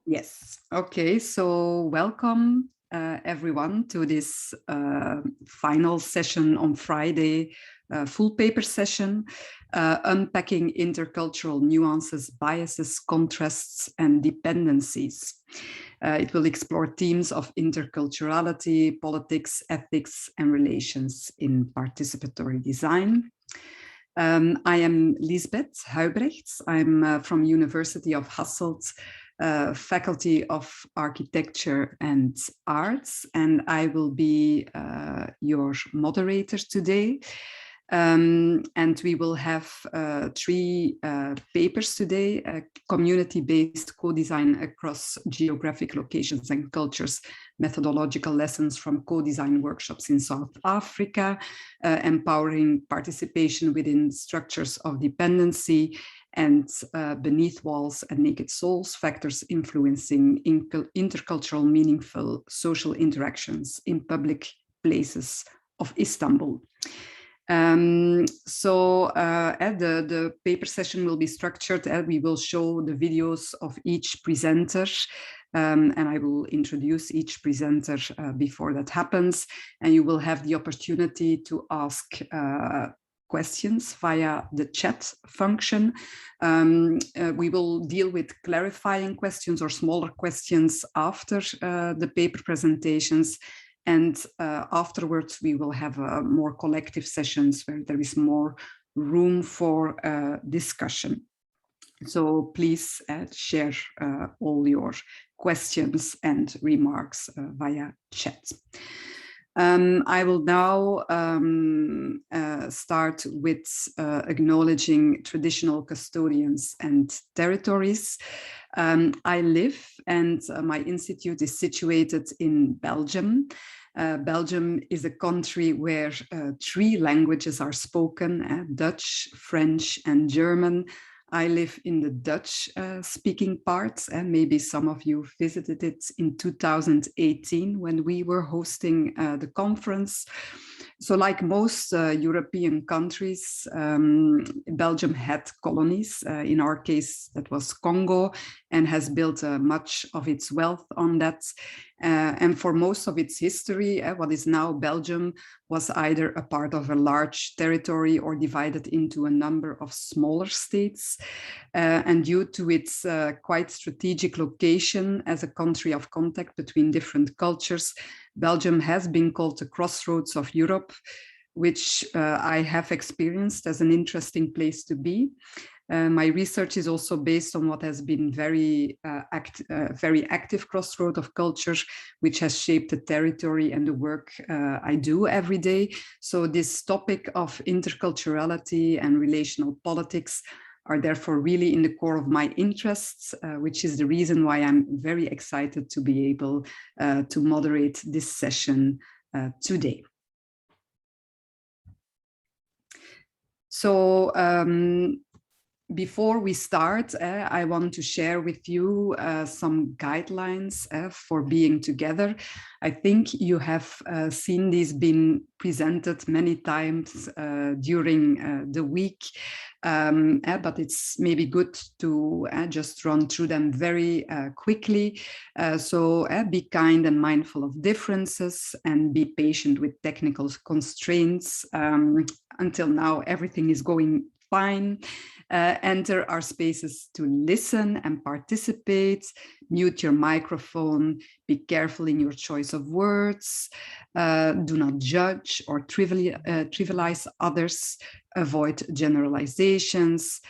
Yes. Okay. So welcome everyone to this final session on Friday, full paper session, unpacking intercultural nuances, biases, contrasts, and dependencies. It will explore themes of interculturality, politics, ethics, and relations in participatory design. I am Lisbeth Huibrechts. I'm from University of Hasselt, Faculty of Architecture and Arts, and I will be your moderator today. And we will have three papers today: community-based co-design across geographic locations and cultures, methodological lessons from co-design workshops in South Africa, empowering participation within structures of dependency, and beneath walls and naked souls, factors influencing intercultural meaningful social interactions in public places of Istanbul. The paper session will be structured and we will show the videos of each presenter, and I will introduce each presenter before that happens, and you will have the opportunity to ask questions via the chat function. We will deal with clarifying questions or smaller questions after the paper presentations. And afterwards, we will have more collective sessions where there is more room for discussion. So please share all your questions and remarks via chat. I will now start with acknowledging traditional custodians and territories. I live and my institute is situated in Belgium. Belgium is a country where three languages are spoken, Dutch, French, and German. I live in the Dutch speaking part, and maybe some of you visited it in 2018 when we were hosting the conference. So like most European countries, Belgium had colonies. In our case, that was Congo, and has built much of its wealth on that. And for most of its history, what is now Belgium was either a part of a large territory or divided into a number of smaller states. And due to its quite strategic location as a country of contact between different cultures, Belgium has been called the crossroads of Europe, which I have experienced as an interesting place to be. My research is also based on what has been very active crossroad of culture, which has shaped the territory and the work I do every day. So this topic of interculturality and relational politics are therefore really in the core of my interests, which is the reason why I'm very excited to be able to moderate this session today. So before we start, I want to share with you some guidelines for being together. I think you have seen these being presented many times during the week, but it's maybe good to just run through them very quickly. So be kind and mindful of differences and be patient with technical constraints. Until now, everything is going fine. Enter our spaces to listen and participate, mute your microphone, be careful in your choice of words, do not judge or trivialize others, avoid generalizations.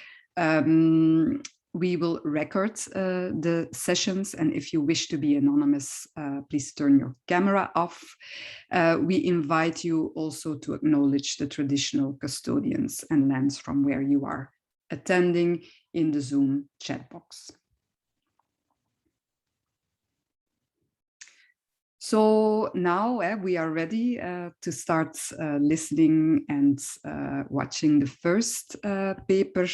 We will record the sessions, and if you wish to be anonymous, please turn your camera off. We invite you also to acknowledge the traditional custodians and lands from where you are attending in the Zoom chat box. So now we are ready to start listening and watching the first paper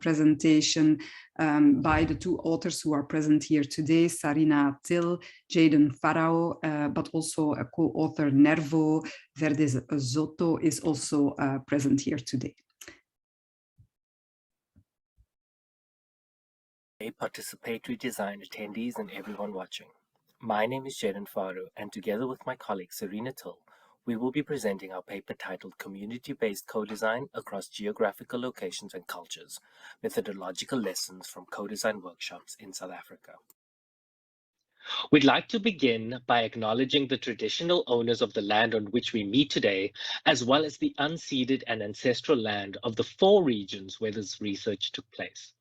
presentation by the two authors who are present here today, Sarina Till, Jaydon Farao, but also a co-author Nervo Verdes Zotto is also present here today. Day, participatory design attendees and everyone watching. My name is Jaydon Farao, and together with my colleague Sarina, we will be presenting our paper titled Community-Based Co-Design Across Geographical Locations and Cultures, Methodological Lessons from Co-Design Workshops in South Africa. We'd like to begin by acknowledging the traditional owners of the land on which we meet today, as well as the unceded and ancestral land of the 4 regions where this research took place.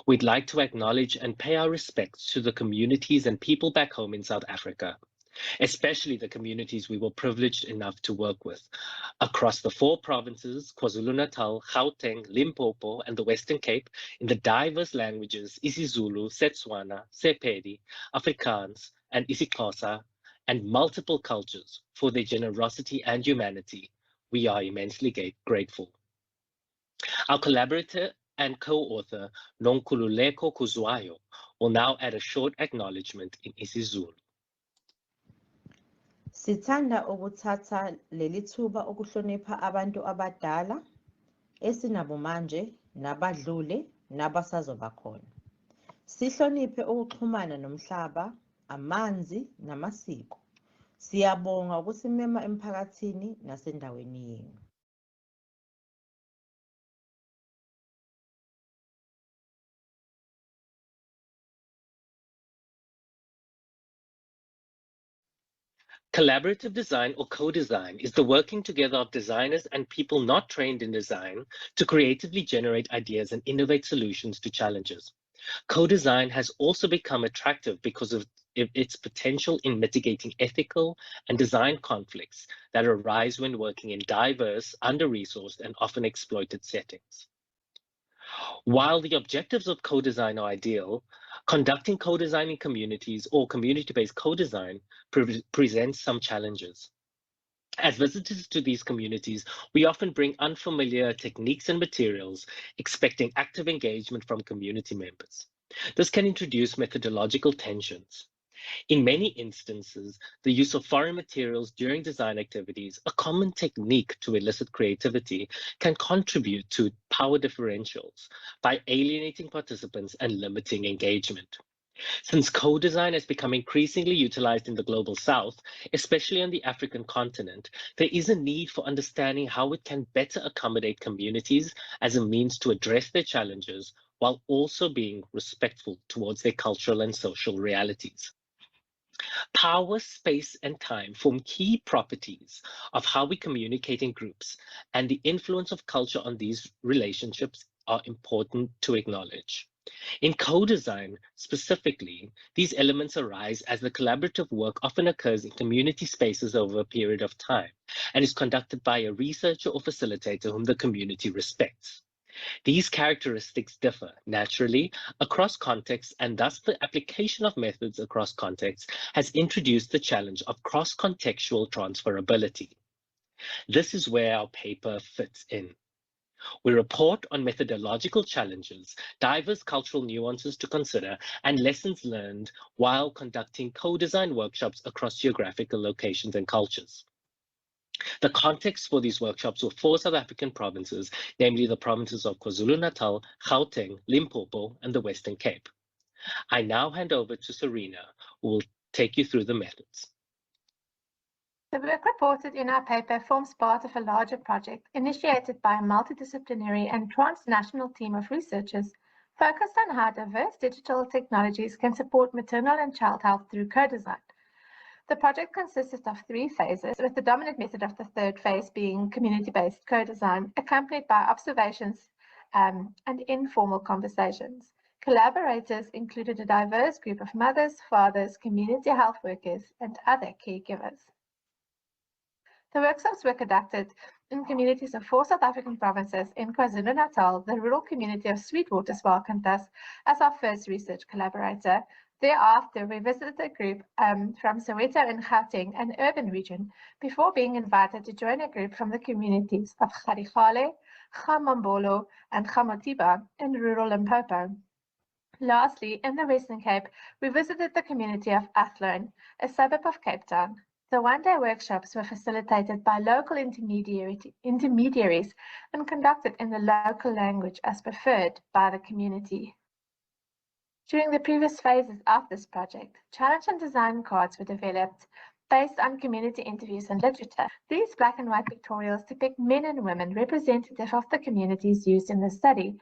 We'd like to acknowledge and pay our respects to the communities and people back home in South Africa, especially the communities we were privileged enough to work with across the 4 provinces, KwaZulu-Natal, Gauteng, Limpopo, and the Western Cape, in the diverse languages isiZulu, Setswana, Sepedi, Afrikaans, and isiXhosa, and multiple cultures for their generosity and humanity. We are immensely grateful. Our collaborator and co-author, Nonkululeko Khuzwayo, will now add a short acknowledgement in isiZulu. Sithanda ukuthatha leli thuba ukuhlonipha abantu abadala esinabo manje nabadlule nabasazoba khona. Sihloniphe ukuxhumana nomhlaba, amanzi namasiko. Siyabonga ukusimema emphakathini nasendaweni yenu. Collaborative design or co-design is the working together of designers and people not trained in design to creatively generate ideas and innovate solutions to challenges. Co-design has also become attractive because of its potential in mitigating ethical and design conflicts that arise when working in diverse, under-resourced, and often exploited settings. While the objectives of co-design are ideal, conducting co-design in communities or community-based co-design presents some challenges. As visitors to these communities, we often bring unfamiliar techniques and materials, expecting active engagement from community members. This can introduce methodological tensions. In many instances, the use of foreign materials during design activities, a common technique to elicit creativity, can contribute to power differentials by alienating participants and limiting engagement. Since co-design has become increasingly utilized in the Global South, especially on the African continent, there is a need for understanding how it can better accommodate communities as a means to address their challenges while also being respectful towards their cultural and social realities. Power, space, and time form key properties of how we communicate in groups, and the influence of culture on these relationships are important to acknowledge. In co-design, specifically, these elements arise as the collaborative work often occurs in community spaces over a period of time and is conducted by a researcher or facilitator whom the community respects. These characteristics differ naturally across contexts, and thus the application of methods across contexts has introduced the challenge of cross-contextual transferability. This is where our paper fits in. We report on methodological challenges, diverse cultural nuances to consider, and lessons learned while conducting co-design workshops across geographical locations and cultures. The context for these workshops were 4 South African provinces, namely the provinces of KwaZulu-Natal, Gauteng, Limpopo, and the Western Cape. I now hand over to Sarina, who will take you through the methods. The work reported in our paper forms part of a larger project initiated by a multidisciplinary and transnational team of researchers focused on how diverse digital technologies can support maternal and child health through co-design. The project consisted of 3 phases, with the dominant method of the 3rd phase being community-based co-design, accompanied by observations and informal conversations. Collaborators included a diverse group of mothers, fathers, community health workers, and other caregivers. The workshops were conducted in communities of 4 South African provinces. In KwaZulu-Natal, the rural community of Sweetwater welcomed us as our first research collaborator. Thereafter, we visited a group from Soweto and Gauteng, an urban region, before being invited to join a group from the communities of Garigale, Gamambolo, and Gamotiba in rural Limpopo. Lastly, in the Western Cape, we visited the community of Athlone, a suburb of Cape Town. The one-day workshops were facilitated by local intermediaries and conducted in the local language as preferred by the community. During the previous phases of this project, challenge and design cards were developed based on community interviews and literature. These black and white pictorials depict men and women representative of the communities used in the study,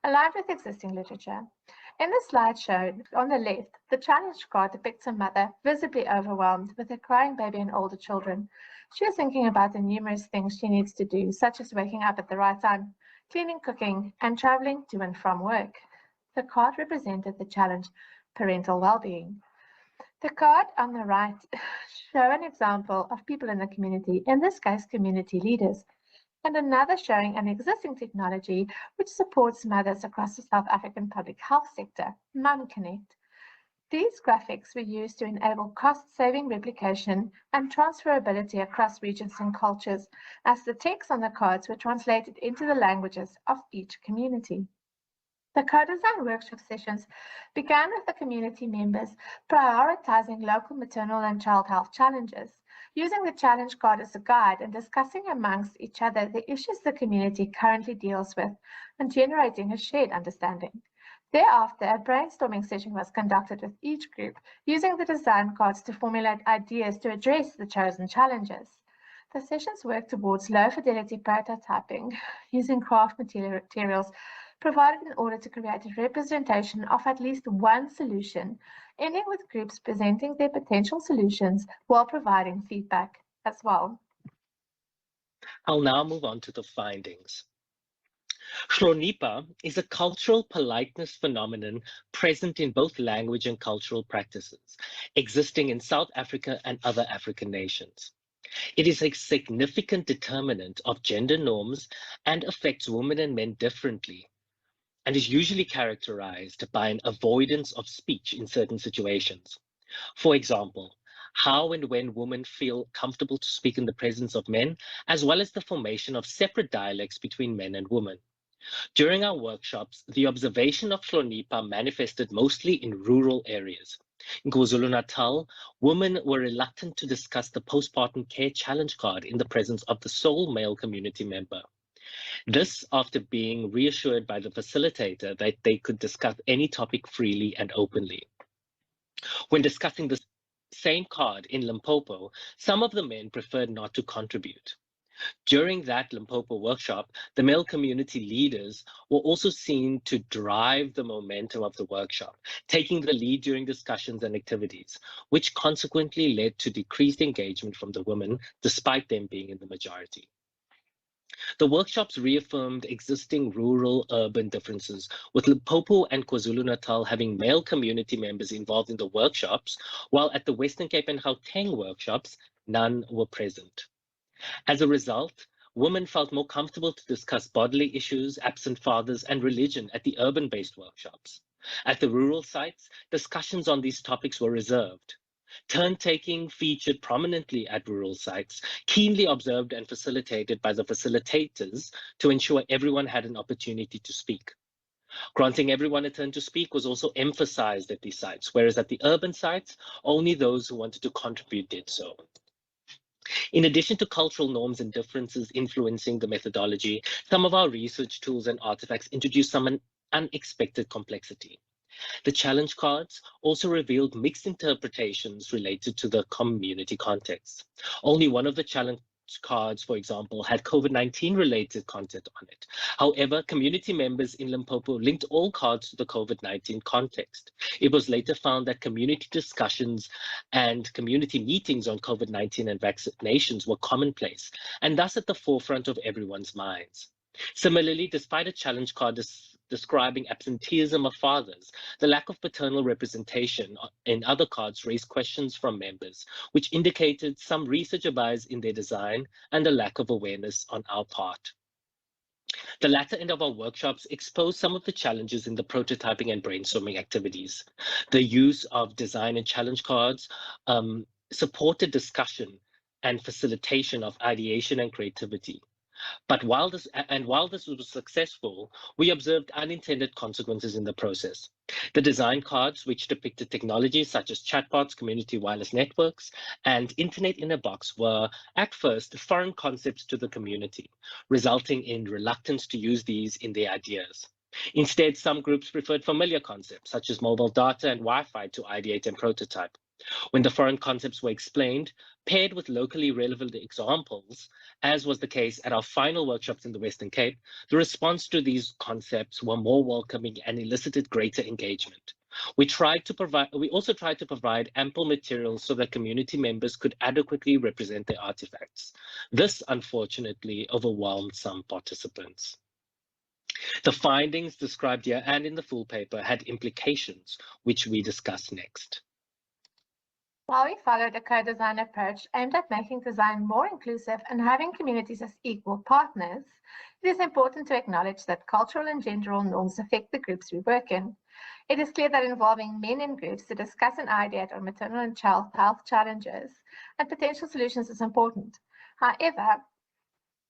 aligned with existing literature. In the slide shown on the left, the challenge card depicts a mother visibly overwhelmed with a crying baby and older children. She is thinking about the numerous things she needs to do, such as waking up at the right time, cleaning, cooking, and traveling to and from work. The card represented the challenge, parental well-being. The card on the right show an example of people in the community, in this case community leaders, and another showing an existing technology which supports mothers across the South African public health sector, MumConnect. These graphics were used to enable cost-saving replication and transferability across regions and cultures, as the text on the cards were translated into the languages of each community. The co-design workshop sessions began with the community members prioritizing local maternal and child health challenges, using the challenge card as a guide and discussing amongst each other the issues the community currently deals with and generating a shared understanding. Thereafter, a brainstorming session was conducted with each group, using the design cards to formulate ideas to address the chosen challenges. The sessions worked towards low-fidelity prototyping, using craft materials provided in order to create a representation of at least one solution, ending with groups presenting their potential solutions while providing feedback as well. I'll now move on to the findings. Hlonipha is a cultural politeness phenomenon present in both language and cultural practices, existing in South Africa and other African nations. It is a significant determinant of gender norms and affects women and men differently, and is usually characterized by an avoidance of speech in certain situations. For example, how and when women feel comfortable to speak in the presence of men, as well as the formation of separate dialects between men and women. During our workshops, the observation of Hlonipha manifested mostly in rural areas. In KwaZulu-Natal, women were reluctant to discuss the postpartum care challenge card in the presence of the sole male community member. This after being reassured by the facilitator that they could discuss any topic freely and openly. When discussing the same card in Limpopo, some of the men preferred not to contribute. During that Limpopo workshop, the male community leaders were also seen to drive the momentum of the workshop, taking the lead during discussions and activities, which consequently led to decreased engagement from the women, despite them being in the majority. The workshops reaffirmed existing rural-urban differences, with Limpopo and KwaZulu-Natal having male community members involved in the workshops, while at the Western Cape and Gauteng workshops, none were present. As a result, women felt more comfortable to discuss bodily issues, absent fathers, and religion at the urban-based workshops. At the rural sites, discussions on these topics were reserved. Turn-taking featured prominently at rural sites, keenly observed and facilitated by the facilitators to ensure everyone had an opportunity to speak. Granting everyone a turn to speak was also emphasized at these sites, whereas at the urban sites, only those who wanted to contribute did so. In addition to cultural norms and differences influencing the methodology, some of our research tools and artifacts introduced some unexpected complexity. The challenge cards also revealed mixed interpretations related to the community context. Only one of the challenge cards, for example, had COVID-19 related content on it. However, community members in Limpopo linked all cards to the COVID-19 context. It was later found that community discussions and community meetings on COVID-19 and vaccinations were commonplace, and thus at the forefront of everyone's minds. Similarly, despite a challenge card describing absenteeism of fathers, the lack of paternal representation in other cards raised questions from members, which indicated some researcher bias in their design and a lack of awareness on our part. The latter end of our workshops exposed some of the challenges in the prototyping and brainstorming activities. The use of design and challenge cards supported discussion and facilitation of ideation and creativity. But while this was successful, we observed unintended consequences in the process. The design cards, which depicted technologies such as chatbots, community wireless networks, and internet in a box, were at first foreign concepts to the community, resulting in reluctance to use these in their ideas. Instead, some groups preferred familiar concepts such as mobile data and Wi-Fi to ideate and prototype. When the foreign concepts were explained, paired with locally relevant examples, as was the case at our final workshops in the Western Cape, the response to these concepts were more welcoming and elicited greater engagement. We also tried to provide ample materials so that community members could adequately represent their artifacts. This, unfortunately, overwhelmed some participants. The findings described here and in the full paper had implications, which we discuss next. While we followed a co-design approach aimed at making design more inclusive and having communities as equal partners, it is important to acknowledge that cultural and gender norms affect the groups we work in. It is clear that involving men in groups to discuss and ideate on maternal and child health challenges and potential solutions is important. However,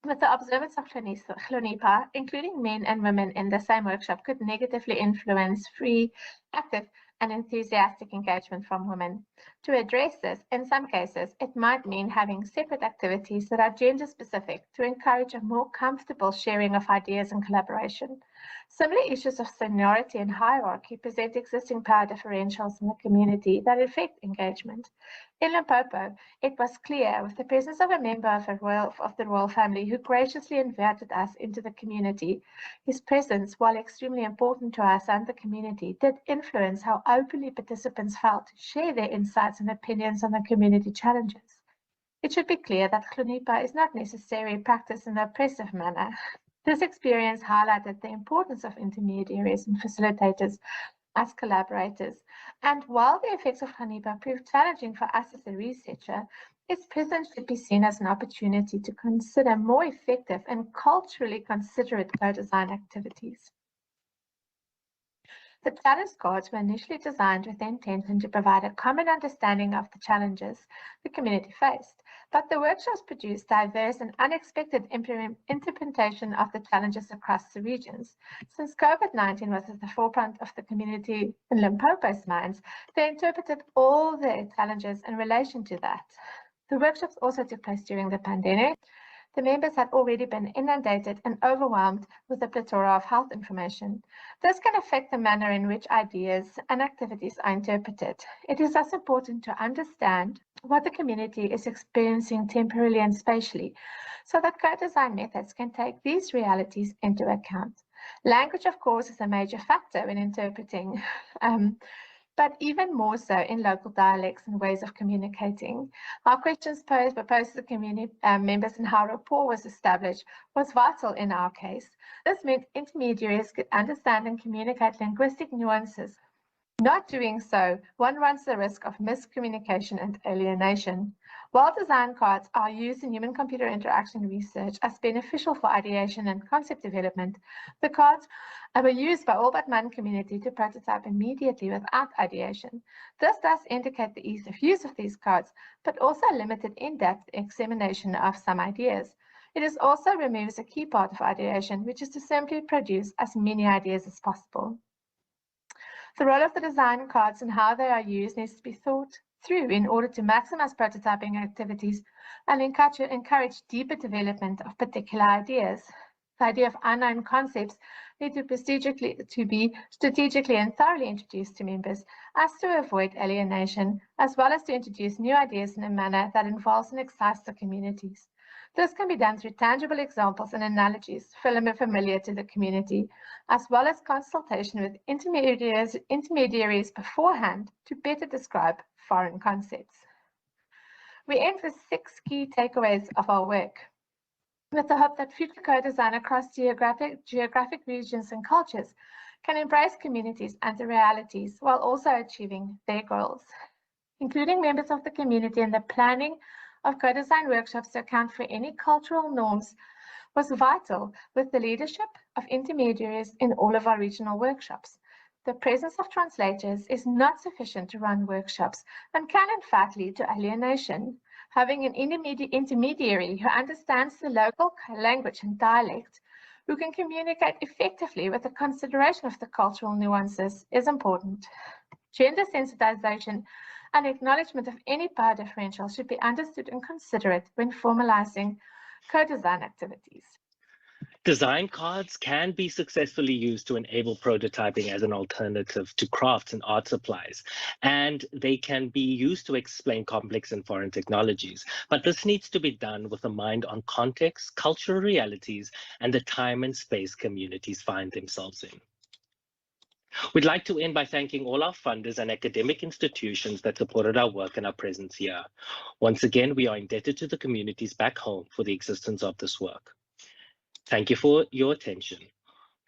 with the observance of Hlonipha, including men and women in the same workshop could negatively influence free, active, and enthusiastic engagement from women. To address this, in some cases, it might mean having separate activities that are gender-specific to encourage a more comfortable sharing of ideas and collaboration. Similar issues of seniority and hierarchy present existing power differentials in the community that affect engagement. In Limpopo, it was clear, with the presence of a member of the royal family who graciously invited us into the community, his presence, while extremely important to us and the community, did influence how openly participants felt to share their insights and opinions on the community challenges. It should be clear that Hlonipha is not necessarily practiced in an oppressive manner. This experience highlighted the importance of intermediaries and facilitators as collaborators, and while the effects of Hlonipha proved challenging for us as a researcher, its presence should be seen as an opportunity to consider more effective and culturally considerate co-design activities. The challenge cards were initially designed with the intention to provide a common understanding of the challenges the community faced, but the workshops produced diverse and unexpected interpretation of the challenges across the regions. Since COVID-19 was at the forefront of the community in Limpopo's minds, they interpreted all the challenges in relation to that. The workshops also took place during the pandemic. The members had already been inundated and overwhelmed with a plethora of health information. This can affect the manner in which ideas and activities are interpreted. It is thus important to understand what the community is experiencing temporally and spatially, so that co-design methods can take these realities into account. Language, of course, is a major factor in interpreting, but even more so in local dialects and ways of communicating. How questions proposed to the community members and how rapport was established was vital in our case. This meant intermediaries could understand and communicate linguistic nuances. Not doing so, one runs the risk of miscommunication and alienation. While design cards are used in human-computer interaction research as beneficial for ideation and concept development, the cards were used by all but one community to prototype immediately without ideation. This does indicate the ease of use of these cards, but also limited in-depth examination of some ideas. It also removes a key part of ideation, which is to simply produce as many ideas as possible. The role of the design cards and how they are used needs to be thought through in order to maximize prototyping activities and encourage deeper development of particular ideas. The idea of unknown concepts need to be strategically and thoroughly introduced to members as to avoid alienation, as well as to introduce new ideas in a manner that involves and excites the communities. This can be done through tangible examples and analogies familiar to the community, as well as consultation with intermediaries beforehand to better describe foreign concepts. We end with 6 key takeaways of our work, with the hope that future co-design across geographic regions and cultures can embrace communities and the realities while also achieving their goals. Including members of the community in the planning of co-design workshops to account for any cultural norms was vital, with the leadership of intermediaries in all of our regional workshops. The presence of translators is not sufficient to run workshops and can in fact lead to alienation. Having an intermediary who understands the local language and dialect, who can communicate effectively with the consideration of the cultural nuances, is important. Gender sensitization and acknowledgement of any power differential should be understood and considered when formalizing co-design activities. Design cards can be successfully used to enable prototyping as an alternative to crafts and art supplies, and they can be used to explain complex and foreign technologies. But this needs to be done with a mind on context, cultural realities, and the time and space communities find themselves in. We'd like to end by thanking all our funders and academic institutions that supported our work and our presence here. Once again, we are indebted to the communities back home for the existence of this work. Thank you for your attention,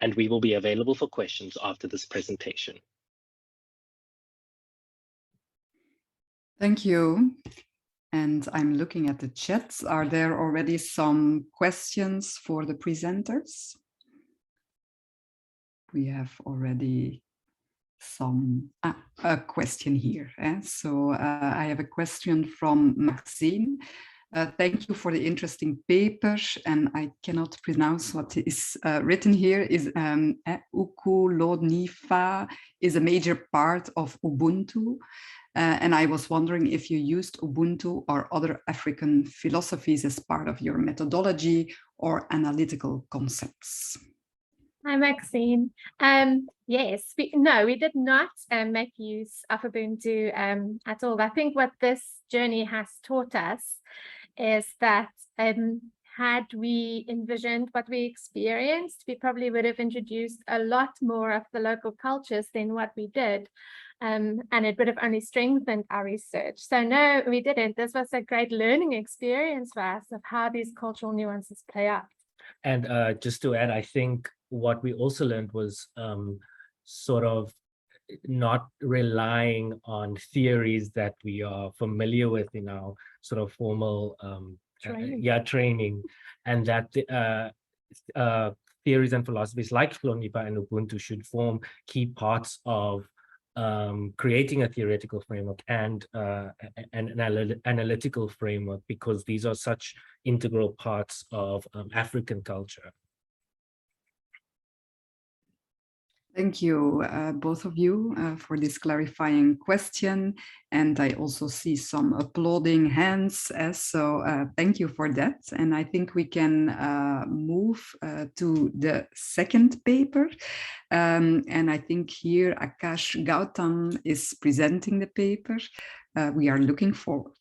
and we will be available for questions after this presentation. Thank you. And I'm looking at the chats. Are there already some questions for the presenters? We have already a question here. So I have a question from Maxine. Thank you for the interesting paper, and I cannot pronounce what is written here. Is Ukulonifa is a major part of Ubuntu, and I was wondering if you used Ubuntu or other African philosophies as part of your methodology or analytical concepts. Hi, Maxine. Yes, we did not make use of Ubuntu at all. I think what this journey has taught us is that had we envisioned what we experienced, we probably would have introduced a lot more of the local cultures than what we did. And it would have only strengthened our research. So no, we didn't. This was a great learning experience for us of how these cultural nuances play out. And just to add, I think what we also learned was sort of not relying on theories that we are familiar with in our sort of formal training, and that theories and philosophies like Hlonipa and Ubuntu should form key parts of creating a theoretical framework and an analytical framework, because these are such integral parts of African culture. Thank you, both of you, for this clarifying question. And I also see some applauding hands, so thank you for that. And I think we can move to the second paper. And I think here Akash Gautam is presenting the paper. We are looking forward.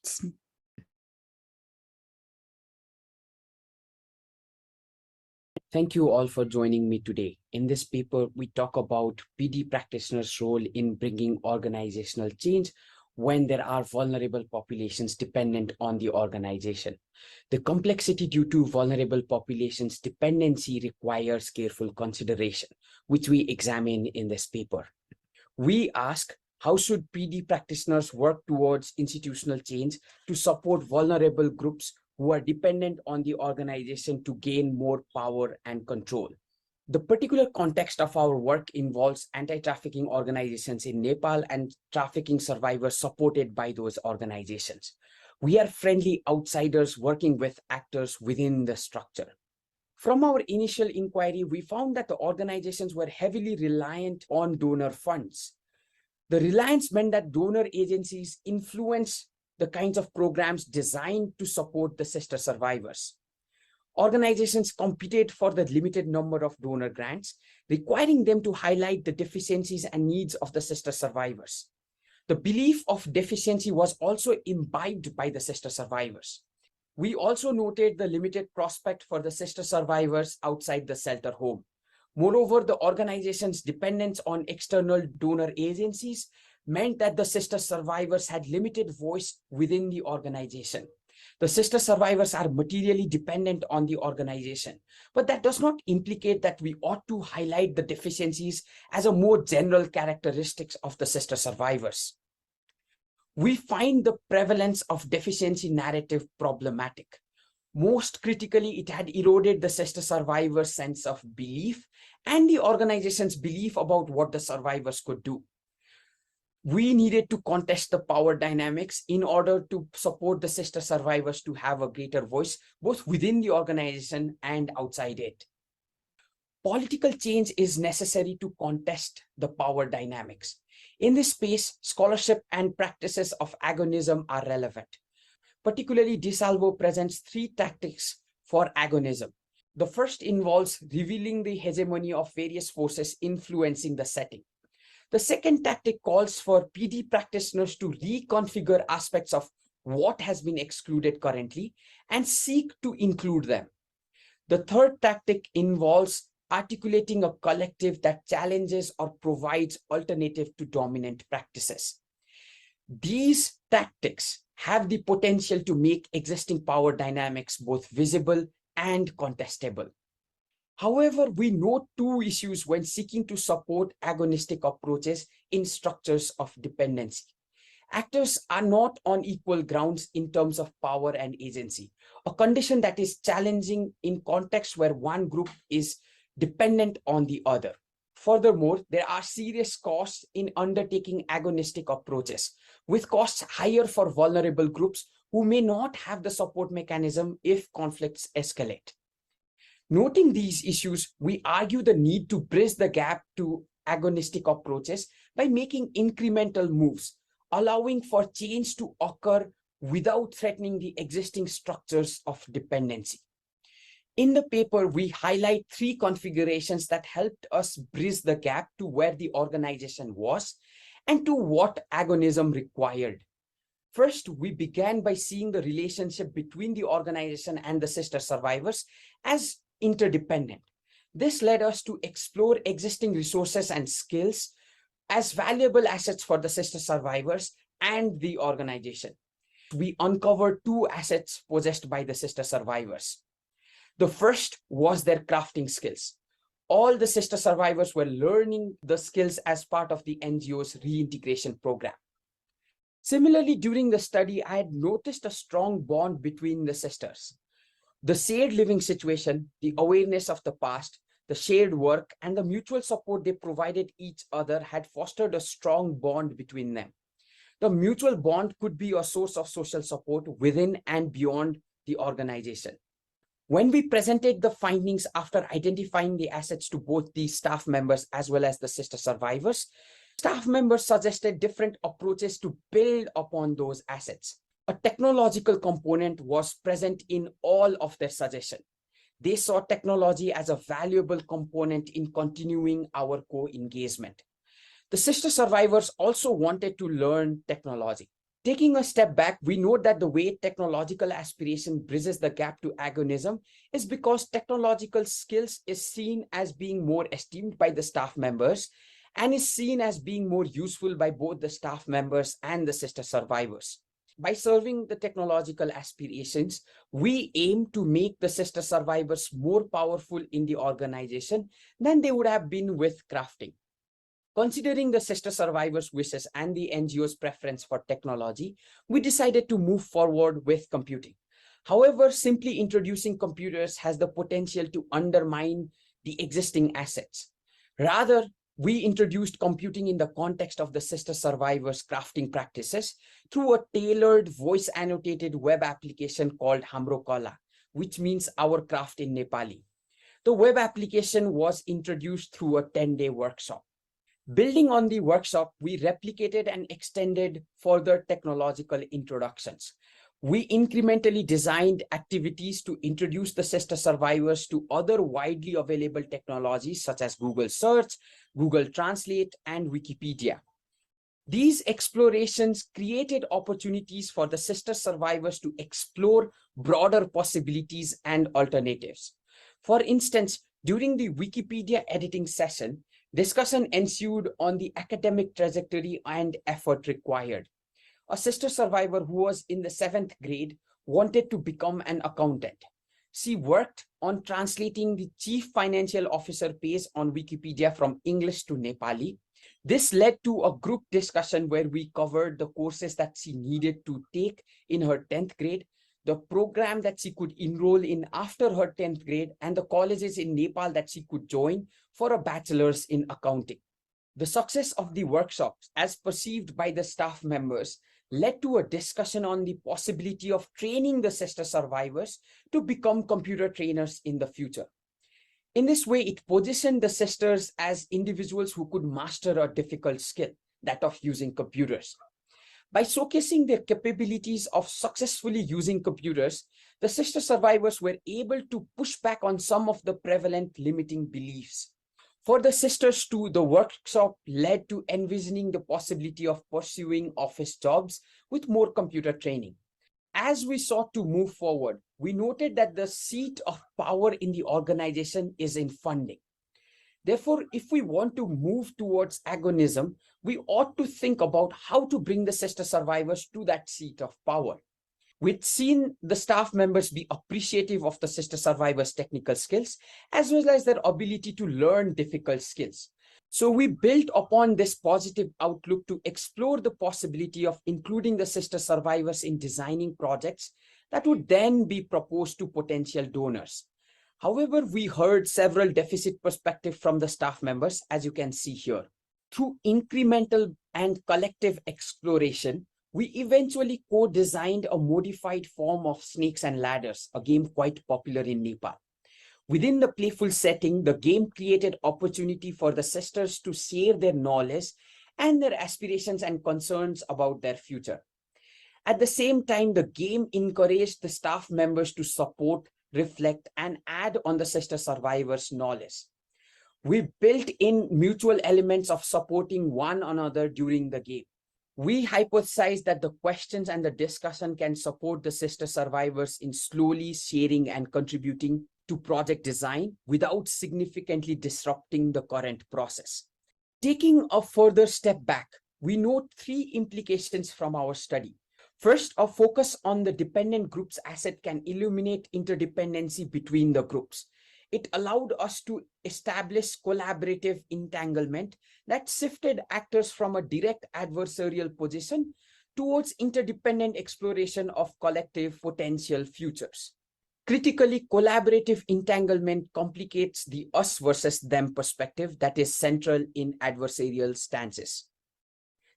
Thank you all for joining me today. In this paper, we talk about PD practitioners' role in bringing organizational change when there are vulnerable populations dependent on the organization. The complexity due to vulnerable populations' dependency requires careful consideration, which we examine in this paper. We ask, how should PD practitioners work towards institutional change to support vulnerable groups who are dependent on the organization to gain more power and control? The particular context of our work involves anti-trafficking organizations in Nepal and trafficking survivors supported by those organizations. We are friendly outsiders working with actors within the structure. From our initial inquiry, we found that the organizations were heavily reliant on donor funds. The reliance meant that donor agencies influence the kinds of programs designed to support the sister survivors. Organizations competed for the limited number of donor grants, requiring them to highlight the deficiencies and needs of the sister survivors. The belief of deficiency was also imbibed by the sister survivors. We also noted the limited prospect for the sister survivors outside the shelter home. Moreover, the organization's dependence on external donor agencies meant that the sister survivors had limited voice within the organization. The sister survivors are materially dependent on the organization, but that does not implicate that we ought to highlight the deficiencies as a more general characteristics of the sister survivors. We find the prevalence of deficiency narrative problematic. Most critically, it had eroded the sister survivors' sense of belief and the organization's belief about what the survivors could do. We needed to contest the power dynamics in order to support the sister survivors to have a greater voice, both within the organization and outside it. Political change is necessary to contest the power dynamics. In this space, scholarship and practices of agonism are relevant. Particularly, DeSalvo presents 3 tactics for agonism. The first involves revealing the hegemony of various forces influencing the setting. The second tactic calls for PD practitioners to reconfigure aspects of what has been excluded currently and seek to include them. The third tactic involves articulating a collective that challenges or provides alternative to dominant practices. These tactics have the potential to make existing power dynamics both visible and contestable. However, we note two issues when seeking to support agonistic approaches in structures of dependency. Actors are not on equal grounds in terms of power and agency, a condition that is challenging in contexts where one group is dependent on the other. Furthermore, there are serious costs in undertaking agonistic approaches, with costs higher for vulnerable groups who may not have the support mechanism if conflicts escalate. Noting these issues, we argue the need to bridge the gap to agonistic approaches by making incremental moves, allowing for change to occur without threatening the existing structures of dependency. In the paper, we highlight three configurations that helped us bridge the gap to where the organization was and to what agonism required. First, we began by seeing the relationship between the organization and the sister survivors as interdependent. This led us to explore existing resources and skills as valuable assets for the sister survivors and the organization. We uncovered two assets possessed by the sister survivors. The first was their crafting skills. All the sister survivors were learning the skills as part of the NGO's reintegration program. Similarly, during the study, I had noticed a strong bond between the sisters. The shared living situation, the awareness of the past, the shared work, and the mutual support they provided each other had fostered a strong bond between them. The mutual bond could be a source of social support within and beyond the organization. When we presented the findings after identifying the assets to both the staff members as well as the sister survivors, staff members suggested different approaches to build upon those assets. A technological component was present in all of their suggestions. They saw technology as a valuable component in continuing our co-engagement. The sister survivors also wanted to learn technology. Taking a step back, we note that the way technological aspiration bridges the gap to agonism is because technological skills is seen as being more esteemed by the staff members and is seen as being more useful by both the staff members and the sister survivors. By serving the technological aspirations, we aim to make the sister survivors more powerful in the organization than they would have been with crafting. Considering the sister survivors' wishes and the NGO's preference for technology, we decided to move forward with computing. However, simply introducing computers has the potential to undermine the existing assets. Rather, we introduced computing in the context of the sister survivors' crafting practices through a tailored voice-annotated web application called Hamro Kala, which means our craft in Nepali. The web application was introduced through a 10-day workshop. Building on the workshop, we replicated and extended further technological introductions. We incrementally designed activities to introduce the sister survivors to other widely available technologies such as Google Search, Google Translate, and Wikipedia. These explorations created opportunities for the sister survivors to explore broader possibilities and alternatives. For instance, during the Wikipedia editing session, discussion ensued on the academic trajectory and effort required. A sister survivor who was in the 7th grade wanted to become an accountant. She worked on translating the chief financial officer page on Wikipedia from English to Nepali. This led to a group discussion where we covered the courses that she needed to take in her 10th grade, the program that she could enroll in after her 10th grade, and the colleges in Nepal that she could join for a bachelor's in accounting. The success of the workshops, as perceived by the staff members, led to a discussion on the possibility of training the sister survivors to become computer trainers in the future. In this way, it positioned the sisters as individuals who could master a difficult skill, that of using computers. By showcasing their capabilities of successfully using computers, the sister survivors were able to push back on some of the prevalent limiting beliefs. For the sisters too, the workshop led to envisioning the possibility of pursuing office jobs with more computer training. As we sought to move forward, we noted that the seat of power in the organization is in funding. Therefore, if we want to move towards agonism, we ought to think about how to bring the sister survivors to that seat of power. We'd seen the staff members be appreciative of the sister survivors' technical skills, as well as their ability to learn difficult skills. So we built upon this positive outlook to explore the possibility of including the sister survivors in designing projects that would then be proposed to potential donors. However, we heard several deficit perspectives from the staff members, as you can see here. Through incremental and collective exploration, we eventually co-designed a modified form of Snakes and Ladders, a game quite popular in Nepal. Within the playful setting, the game created opportunity for the sisters to share their knowledge and their aspirations and concerns about their future. At the same time, the game encouraged the staff members to support, reflect, and add on the sister survivors' knowledge. We built in mutual elements of supporting one another during the game. We hypothesized that the questions and the discussion can support the sister survivors in slowly sharing and contributing to project design without significantly disrupting the current process. Taking a further step back, we note three implications from our study. First, a focus on the dependent group's asset can illuminate interdependency between the groups. It allowed us to establish collaborative entanglement that shifted actors from a direct adversarial position towards interdependent exploration of collective potential futures. Critically, collaborative entanglement complicates the us versus them perspective that is central in adversarial stances.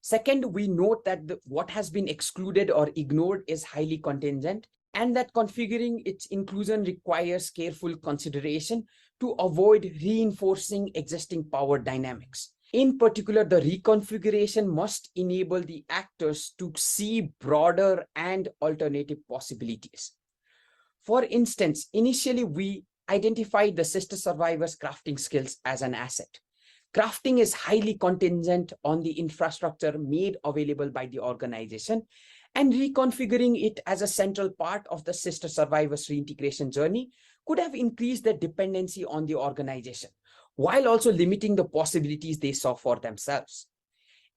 Second, we note that what has been excluded or ignored is highly contingent, and that configuring its inclusion requires careful consideration to avoid reinforcing existing power dynamics. In particular, the reconfiguration must enable the actors to see broader and alternative possibilities. For instance, initially we identified the sister survivors' crafting skills as an asset. Crafting is highly contingent on the infrastructure made available by the organization, and reconfiguring it as a central part of the sister survivors' reintegration journey could have increased their dependency on the organization, while also limiting the possibilities they saw for themselves.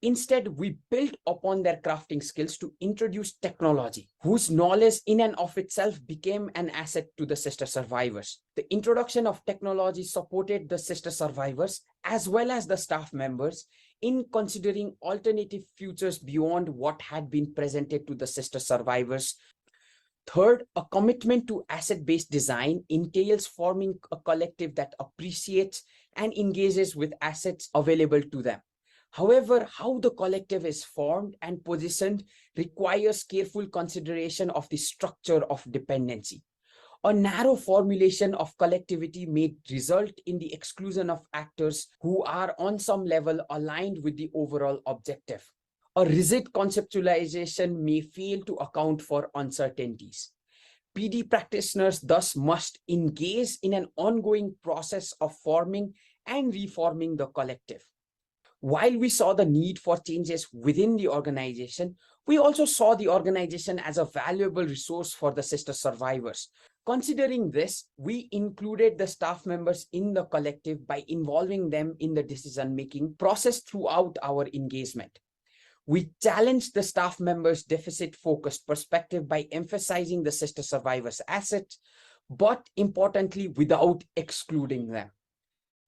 Instead, we built upon their crafting skills to introduce technology, whose knowledge in and of itself became an asset to the sister survivors. The introduction of technology supported the sister survivors as well as the staff members in considering alternative futures beyond what had been presented to the sister survivors. Third, a commitment to asset-based design entails forming a collective that appreciates and engages with assets available to them. However, how the collective is formed and positioned requires careful consideration of the structure of dependency. A narrow formulation of collectivity may result in the exclusion of actors who are on some level aligned with the overall objective. A rigid conceptualization may fail to account for uncertainties. PD practitioners thus must engage in an ongoing process of forming and reforming the collective. While we saw the need for changes within the organization, we also saw the organization as a valuable resource for the sister survivors. Considering this, we included the staff members in the collective by involving them in the decision-making process throughout our engagement. We challenged the staff members' deficit-focused perspective by emphasizing the sister survivors' assets, but importantly, without excluding them.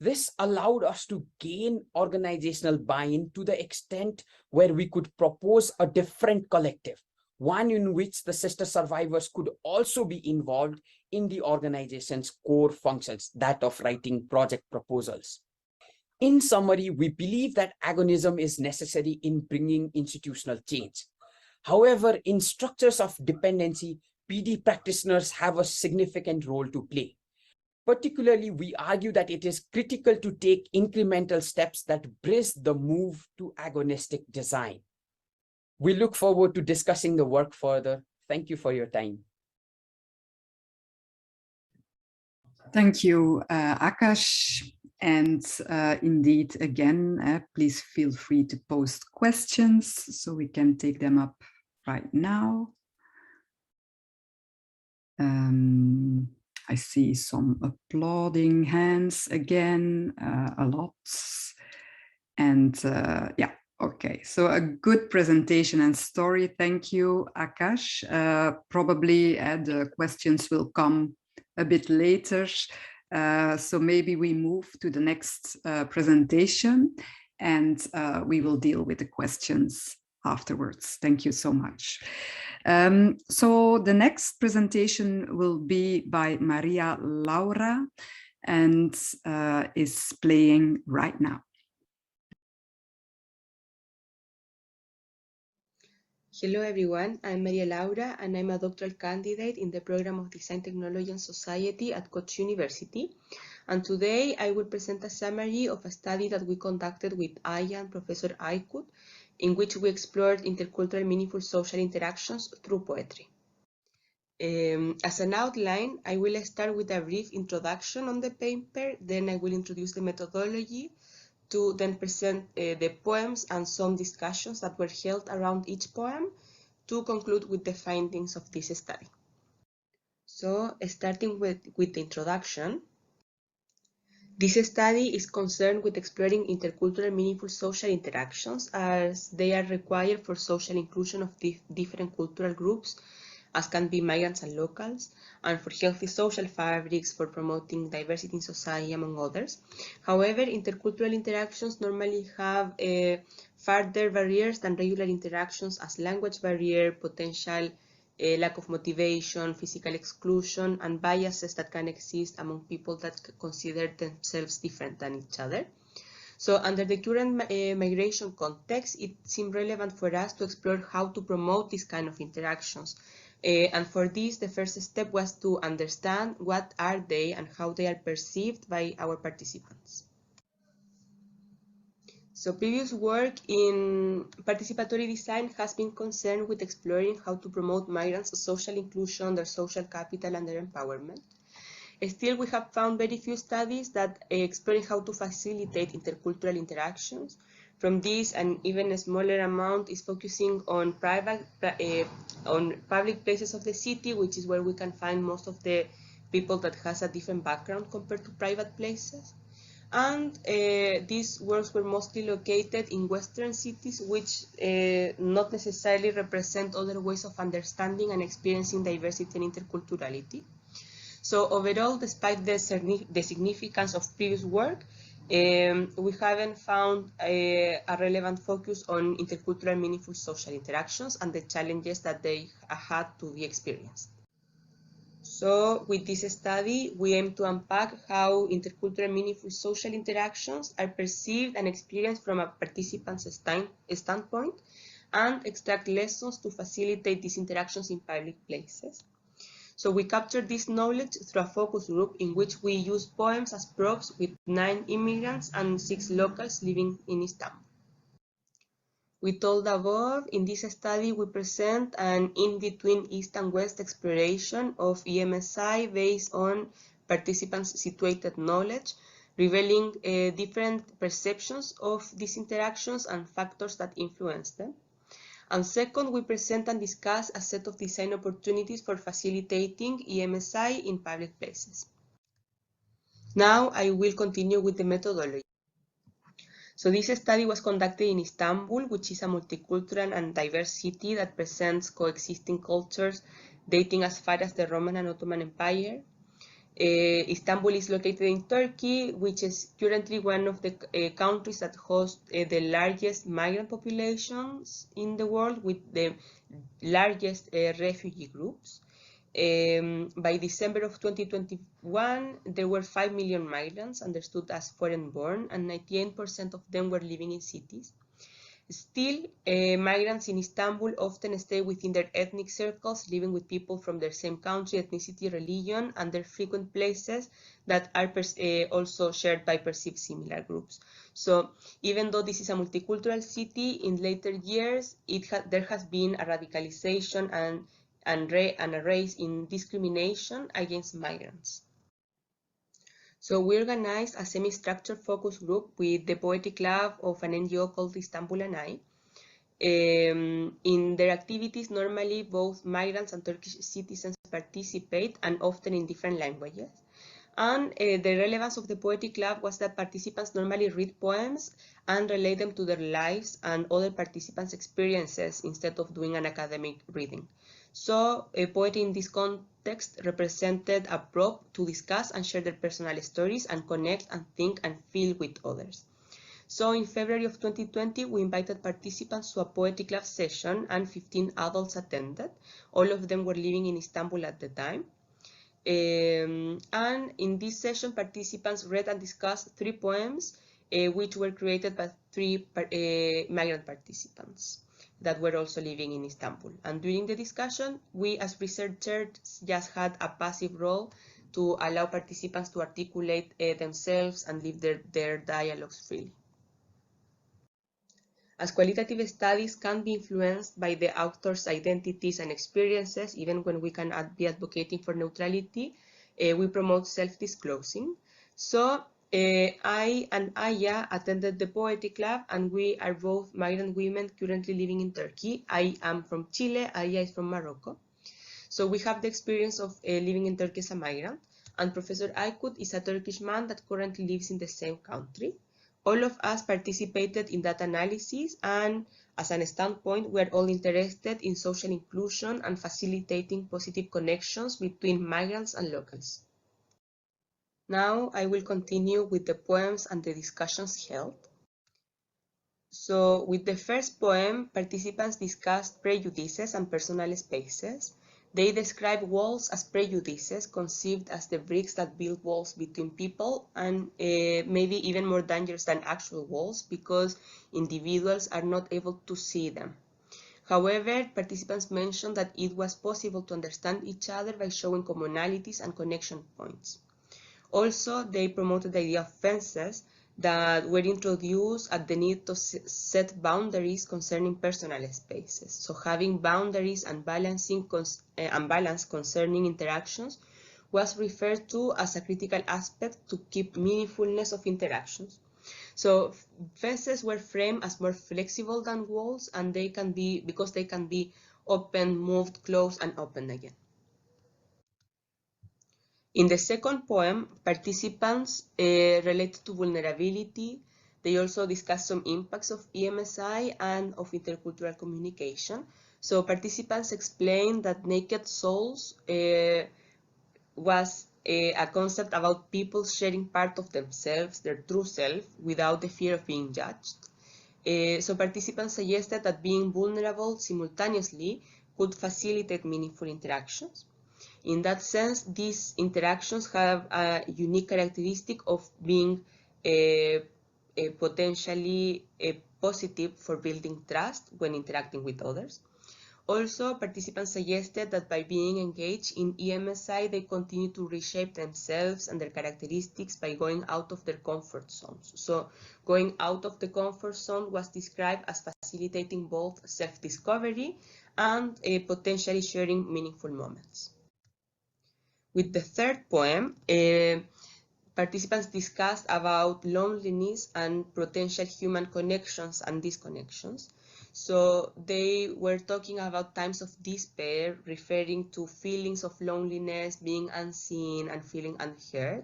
This allowed us to gain organizational buy-in to the extent where we could propose a different collective, one in which the sister survivors could also be involved in the organization's core functions, that of writing project proposals. In summary, we believe that agonism is necessary in bringing institutional change. However, in structures of dependency, PD practitioners have a significant role to play. Particularly, we argue that it is critical to take incremental steps that bridge the move to agonistic design. We look forward to discussing the work further. Thank you for your time. Thank you, Akash. And indeed, again, please feel free to post questions so we can take them up right now. I see some applauding hands again, a lot. And yeah, okay. So a good presentation and story. Thank you, Akash. Probably the questions will come a bit later. So maybe we move to the next presentation and we will deal with the questions afterwards. Thank you so much. So the next presentation will be by Maria Laura and is playing right now. Hello everyone, I'm Maria Laura and I'm a doctoral candidate in the program of Design Technology and Society at Koç University. And today I will present a summary of a study that we conducted with Aya and Professor Aykut, in which we explored intercultural meaningful social interactions through poetry. As an outline, I will start with a brief introduction on the paper, then I will introduce the methodology, to then present the poems and some discussions that were held around each poem to conclude with the findings of this study. So, starting with the introduction, this study is concerned with exploring intercultural meaningful social interactions as they are required for social inclusion of different cultural groups, as can be migrants and locals, and for healthy social fabrics, for promoting diversity in society, among others. However, intercultural interactions normally have further barriers than regular interactions, as language barrier, potential lack of motivation, physical exclusion, and biases that can exist among people that consider themselves different than each other. So under the current migration context, it seemed relevant for us to explore how to promote these kind of interactions. And for this, the first step was to understand what are they and how they are perceived by our participants. So previous work in participatory design has been concerned with exploring how to promote migrants' social inclusion, their social capital, and their empowerment. Still, we have found very few studies that exploring how to facilitate intercultural interactions. From this, an even smaller amount is focusing on public places of the city, which is where we can find most of the people that has a different background compared to private places. And these works were mostly located in Western cities, which not necessarily represent other ways of understanding and experiencing diversity and interculturality. So overall, despite the significance of previous work, we haven't found a relevant focus on intercultural meaningful social interactions and the challenges that they had to be experienced. So with this study, we aim to unpack how intercultural meaningful social interactions are perceived and experienced from a participant's standpoint and extract lessons to facilitate these interactions in public places. So we captured this knowledge through a focus group in which we used poems as props with 9 immigrants and 6 locals living in Istanbul. With all the above, in this study we present an in-between East and West exploration of EMSI based on participants' situated knowledge, revealing different perceptions of these interactions and factors that influence them. And second, we present and discuss a set of design opportunities for facilitating EMSI in public places. Now I will continue with the methodology. So this study was conducted in Istanbul, which is a multicultural and diverse city that presents coexisting cultures dating as far as the Roman and Ottoman Empire. Istanbul is located in Turkey, which is currently one of the countries that host the largest migrant populations in the world, with the largest refugee groups. By December of 2021, there were 5 million migrants understood as foreign-born, and 98% of them were living in cities. Still, migrants in Istanbul often stay within their ethnic circles, living with people from their same country, ethnicity, religion, and their frequent places that are also shared by perceived similar groups. So even though this is a multicultural city, in later years, there has been a radicalization and a rise in discrimination against migrants. So we organized a semi-structured focus group with the Poetic Lab of an NGO called Istanbul and I. In their activities, normally both migrants and Turkish citizens participate, and often in different languages. And the relevance of the Poetic Lab was that participants normally read poems and relate them to their lives and other participants' experiences instead of doing an academic reading. So poetry in this context represented a prop to discuss and share their personal stories and connect and think and feel with others. So in February of 2020, we invited participants to a Poetic Lab session, and 15 adults attended. All of them were living in Istanbul at the time. And in this session, participants read and discussed 3 poems, which were created by 3 migrant participants that were also living in Istanbul. And during the discussion, we as researchers just had a passive role to allow participants to articulate themselves and live their dialogues freely. As qualitative studies can be influenced by the author's identities and experiences, even when we can be advocating for neutrality, we promote self-disclosing. So I and Aya attended the Poetic Lab, and we are both migrant women currently living in Turkey. I am from Chile, Aya is from Morocco. So we have the experience of living in Turkey as a migrant, and Professor Aykut is a Turkish man that currently lives in the same country. All of us participated in that analysis, and as a standpoint, we are all interested in social inclusion and facilitating positive connections between migrants and locals. Now I will continue with the poems and the discussions held. So with the first poem, participants discussed prejudices and personal spaces. They describe walls as prejudices, conceived as the bricks that build walls between people, and maybe even more dangerous than actual walls because individuals are not able to see them. However, participants mentioned that it was possible to understand each other by showing commonalities and connection points. Also, they promoted the idea of fences that were introduced at the need to set boundaries concerning personal spaces. So having boundaries and balance concerning interactions was referred to as a critical aspect to keep meaningfulness of interactions. So fences were framed as more flexible than walls, and they can be, because they can be opened, moved, closed, and opened again. In the second poem, participants related to vulnerability. They also discussed some impacts of EMSI and of intercultural communication. So participants explained that naked souls was a concept about people sharing part of themselves, their true self, without the fear of being judged. So participants suggested that being vulnerable simultaneously could facilitate meaningful interactions. In that sense, these interactions have a unique characteristic of being potentially positive for building trust when interacting with others. Also, participants suggested that by being engaged in EMSI, they continue to reshape themselves and their characteristics by going out of their comfort zones. So going out of the comfort zone was described as facilitating both self-discovery and potentially sharing meaningful moments. With the third poem, participants discussed about loneliness and potential human connections and disconnections. So they were talking about times of despair, referring to feelings of loneliness, being unseen, and feeling unheard.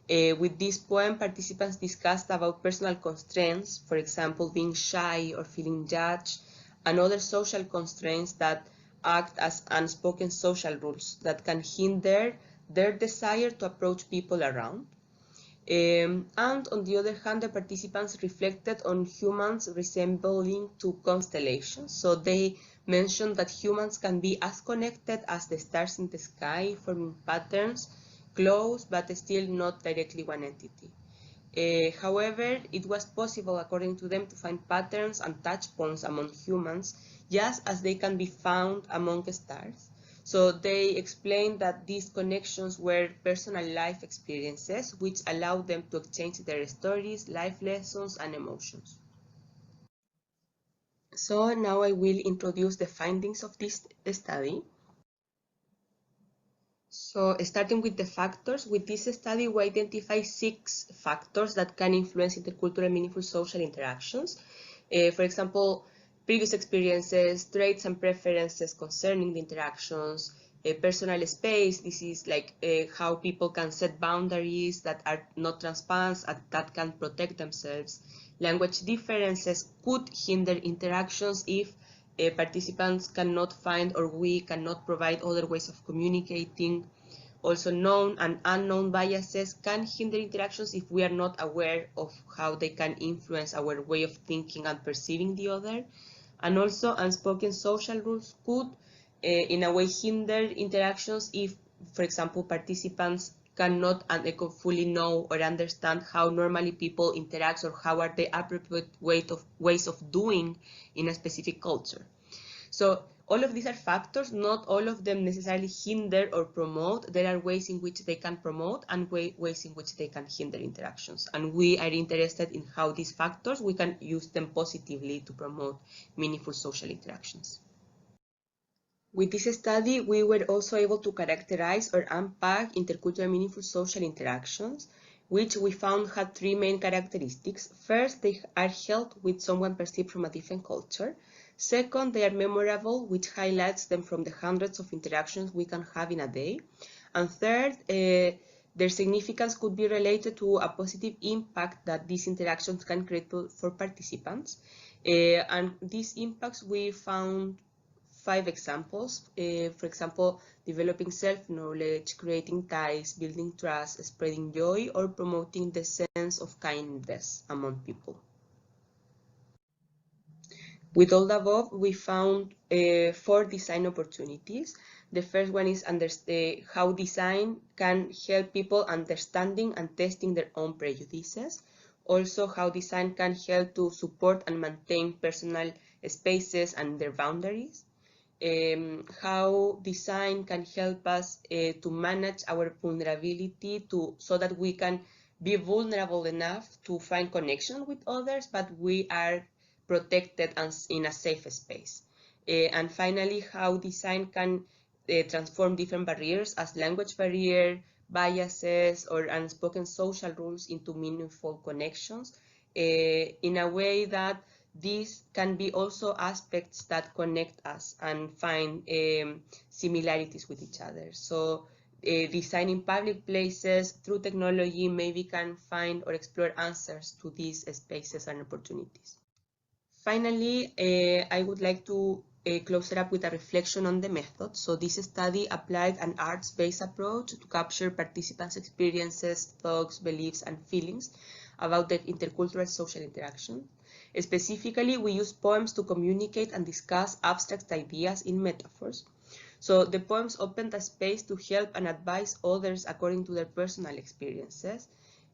With this poem, participants discussed about personal constraints, for example, being shy or feeling judged, and other social constraints that act as unspoken social rules that can hinder their desire to approach people around. And on the other hand, the participants reflected on humans resembling to constellations. So they mentioned that humans can be as connected as the stars in the sky, forming patterns close but still not directly one entity. However, it was possible, according to them, to find patterns and touch points among humans, just as they can be found among stars. So they explained that these connections were personal life experiences, which allowed them to exchange their stories, life lessons, and emotions. So now I will introduce the findings of this study. So starting with the factors, with this study we identify 6 factors that can influence intercultural meaningful social interactions. For example, previous experiences, traits and preferences concerning the interactions, personal space. This is like how people can set boundaries that are not transparent, that can protect themselves. Language differences could hinder interactions if participants cannot find or we cannot provide other ways of communicating. Also, known and unknown biases can hinder interactions if we are not aware of how they can influence our way of thinking and perceiving the other. And also, unspoken social rules could, in a way, hinder interactions if, for example, participants cannot fully know or understand how normally people interact or how are the appropriate ways of doing in a specific culture. So all of these are factors, not all of them necessarily hinder or promote. There are ways in which they can promote and ways in which they can hinder interactions. And we are interested in how these factors, we can use them positively to promote meaningful social interactions. With this study, we were also able to characterize or unpack intercultural meaningful social interactions, which we found had 3 main characteristics. First, they are held with someone perceived from a different culture. Second, they are memorable, which highlights them from the hundreds of interactions we can have in a day. And third, their significance could be related to a positive impact that these interactions can create for participants. And these impacts, we found 5 examples. For example, developing self-knowledge, creating ties, building trust, spreading joy, or promoting the sense of kindness among people. With all the above, we found 4 design opportunities. The first one is how design can help people understanding and testing their own prejudices. Also, how design can help to support and maintain personal spaces and their boundaries. How design can help us to manage our vulnerability so that we can be vulnerable enough to find connection with others, but we are protected and in a safe space. And finally, how design can transform different barriers as language barrier, biases, or unspoken social rules into meaningful connections in a way that these can be also aspects that connect us and find similarities with each other. So designing public places through technology maybe can find or explore answers to these spaces and opportunities. Finally, I would like to close it up with a reflection on the method. So this study applied an arts-based approach to capture participants' experiences, thoughts, beliefs, and feelings about the intercultural social interaction. Specifically, we use poems to communicate and discuss abstract ideas in metaphors. So the poems opened a space to help and advise others according to their personal experiences.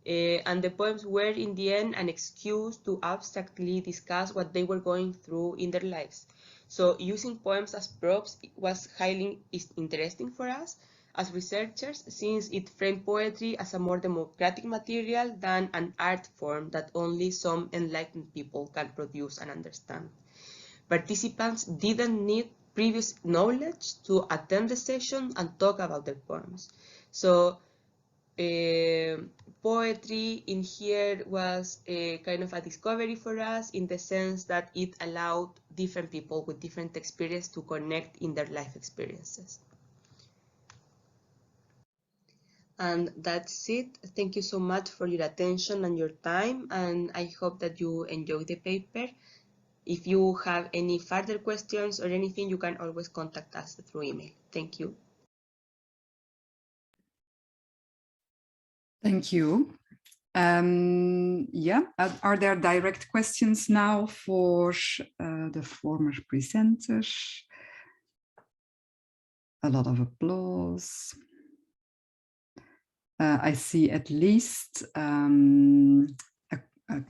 And the poems were in the end an excuse to abstractly discuss what they were going through in their lives. So using poems as props was highly interesting for us as researchers, since it framed poetry as a more democratic material than an art form that only some enlightened people can produce and understand. Participants didn't need previous knowledge to attend the session and talk about their poems. So poetry in here was a kind of a discovery for us in the sense that it allowed different people with different experience to connect in their life experiences. And that's it. Thank you so much for your attention and your time, and I hope that you enjoy the paper. If you have any further questions or anything, you can always contact us through email. Thank you. Thank you. Yeah, are there direct questions now for the former presenters? A lot of applause. I see at least a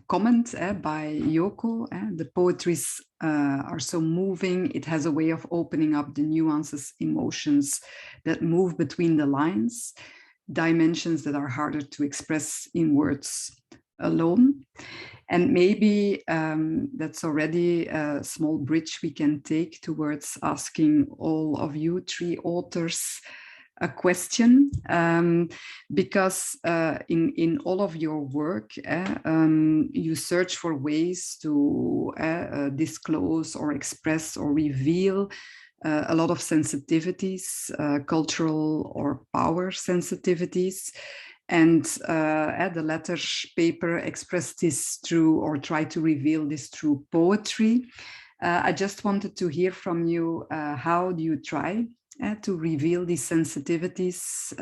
comment by Yoko. The poetries are so moving. It has a way of opening up the nuances, emotions that move between the lines, dimensions that are harder to express in words alone. And maybe that's already a small bridge we can take towards asking all of you three authors a question, because in all of your work, you search for ways to disclose or express or reveal a lot of sensitivities, cultural or power sensitivities. And the latter paper expressed this through, or tried to reveal this through poetry. I just wanted to hear from you, how do you try to reveal these sensitivities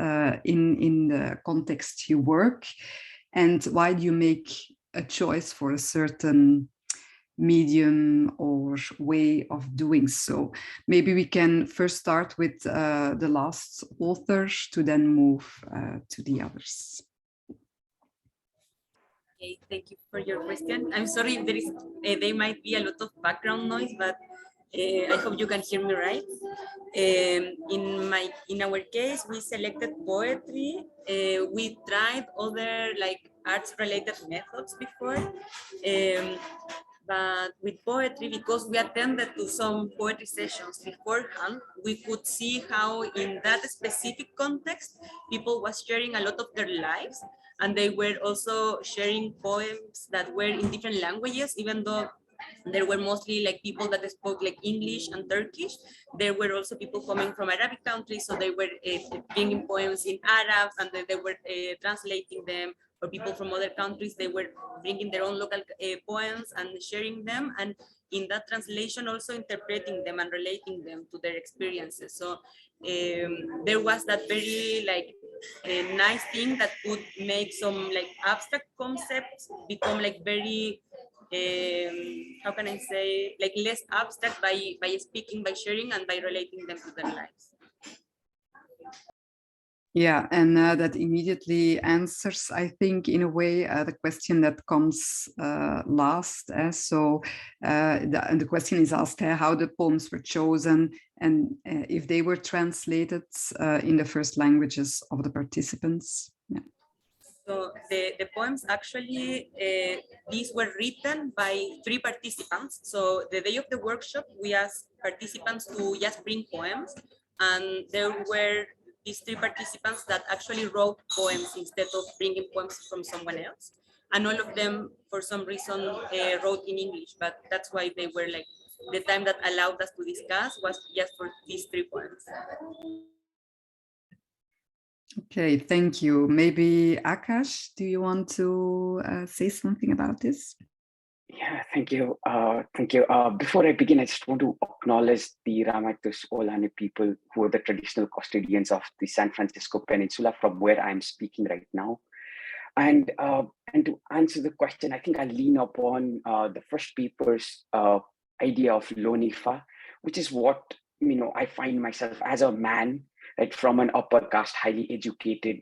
in the context you work, and why do you make a choice for a certain medium or way of doing so? Maybe we can first start with the last authors to then move to the others. Okay, thank you for your question. I'm sorry if there might be a lot of background noise, but I hope you can hear me right. In our case, we selected poetry. We tried other arts-related methods before, but with poetry, because we attended to some poetry sessions beforehand, we could see how in that specific context, people was sharing a lot of their lives, and they were also sharing poems that were in different languages, even though there were mostly people that spoke English and Turkish. There were also people coming from Arabic countries, so they were bringing poems in Arab, and they were translating them. Or people from other countries, they were bringing their own local poems and sharing them, and in that translation also interpreting them and relating them to their experiences. So there was that very a nice thing that could make some abstract concepts become very how can I say, less abstract by speaking, by sharing, and by relating them to their lives. Yeah, and that immediately answers, I think, in a way, the question that comes last. So the question is asked how the poems were chosen, and if they were translated in the first languages of the participants. Yeah. So the poems actually, these were written by 3 participants. So the day of the workshop, we asked participants to just bring poems, and there were these 3 participants that actually wrote poems instead of bringing poems from someone else. And all of them, for some reason, wrote in English, but that's why they were the time that allowed us to discuss was just for these 3 poems. Okay, thank you. Maybe Akash, do you want to say something about this? Yeah, thank you. Thank you. Before I begin, I just want to acknowledge the Ramatus Olane people who are the traditional custodians of the San Francisco Peninsula, from where I'm speaking right now. And to answer the question, I think I'll lean upon the first paper's idea of Lonifa, which is what I find myself as a man, from an upper caste, highly educated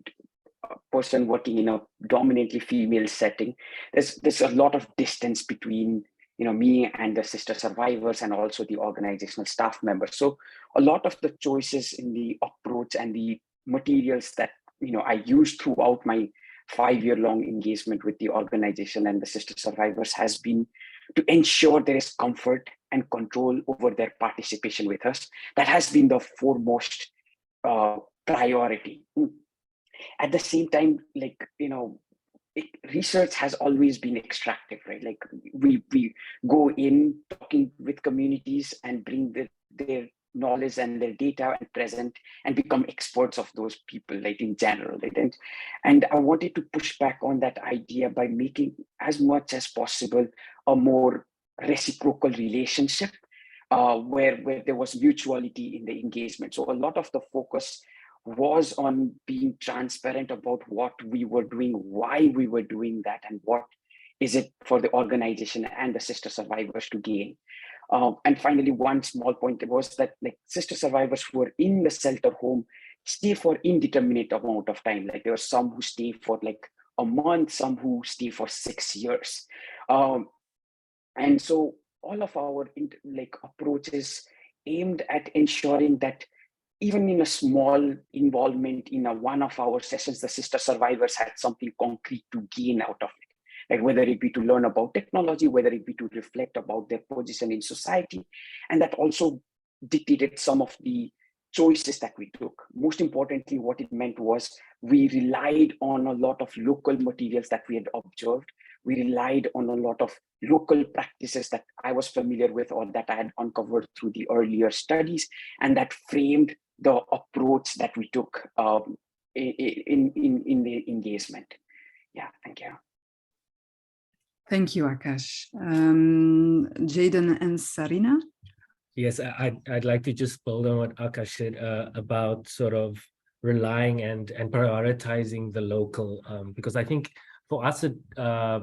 person working in a dominantly female setting. There's a lot of distance between me and the sister survivors, and also the organizational staff members. So a lot of the choices in the approach and the materials that I used throughout my 5-year-long engagement with the organization and the sister survivors has been to ensure there is comfort and control over their participation with us. That has been the foremost priority. At the same time, research has always been extractive, right? We go in talking with communities and bring their knowledge and their data and present and become experts of those people, in general, right? And I wanted to push back on that idea by making as much as possible a more reciprocal relationship where there was mutuality in the engagement. So a lot of the focus was on being transparent about what we were doing, why we were doing that, and what is it for the organization and the sister survivors to gain. And finally, one small point was that sister survivors who were in the shelter home stay for indeterminate amount of time. Like there are some who stay for like a month, some who stay for 6 years. And so all of our approaches aimed at ensuring that even in a small involvement in one of our sessions, the sister survivors had something concrete to gain out of it. Like whether it be to learn about technology, whether it be to reflect about their position in society. And that also dictated some of the choices that we took. Most importantly, what it meant was we relied on a lot of local materials that we had observed. We relied on a lot of local practices that I was familiar with or that I had uncovered through the earlier studies, and that framed the approach that we took in the engagement. Yeah, thank you. Thank you, Akash. Jaydon and Sarina? Yes, I'd like to just build on what Akash said about sort of relying and prioritizing the local, because I think for us it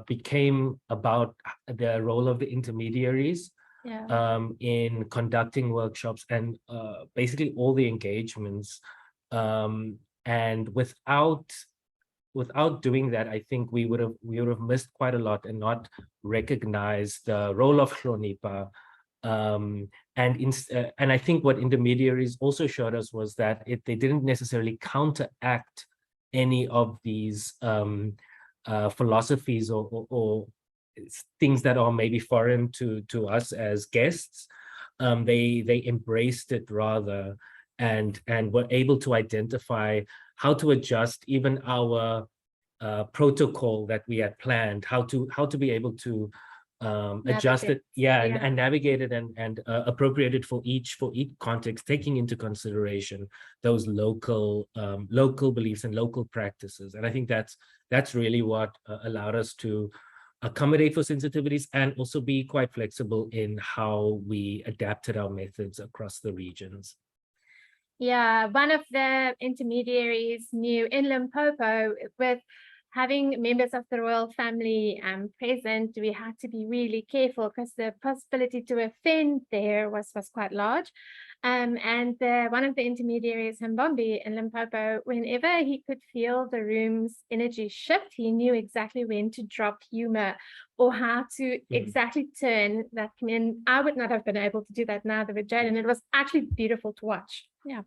became about the role of the intermediaries in conducting workshops and basically all the engagements. And without doing that, I think we would have missed quite a lot and not recognized the role of Hlonipa. And I think what intermediaries also showed us was that they didn't necessarily counteract any of these philosophies or things that are maybe foreign to us as guests. They embraced it rather, and were able to identify how to adjust even our protocol that we had planned, how to be able to adjust it, and navigate it and appropriate it for each context, taking into consideration those local beliefs and local practices. And I think that's really what allowed us to accommodate for sensitivities and also be quite flexible in how we adapted our methods across the regions. Yeah, one of the intermediaries knew in Limpopo, with having members of the royal family present, we had to be really careful because the possibility to offend there was quite large. And one of the intermediaries, Mbombi in Limpopo, whenever he could feel the room's energy shift, he knew exactly when to drop humor or how to exactly turn that. And I would not have been able to do that now with Jaydon. It was actually beautiful to watch. Yeah.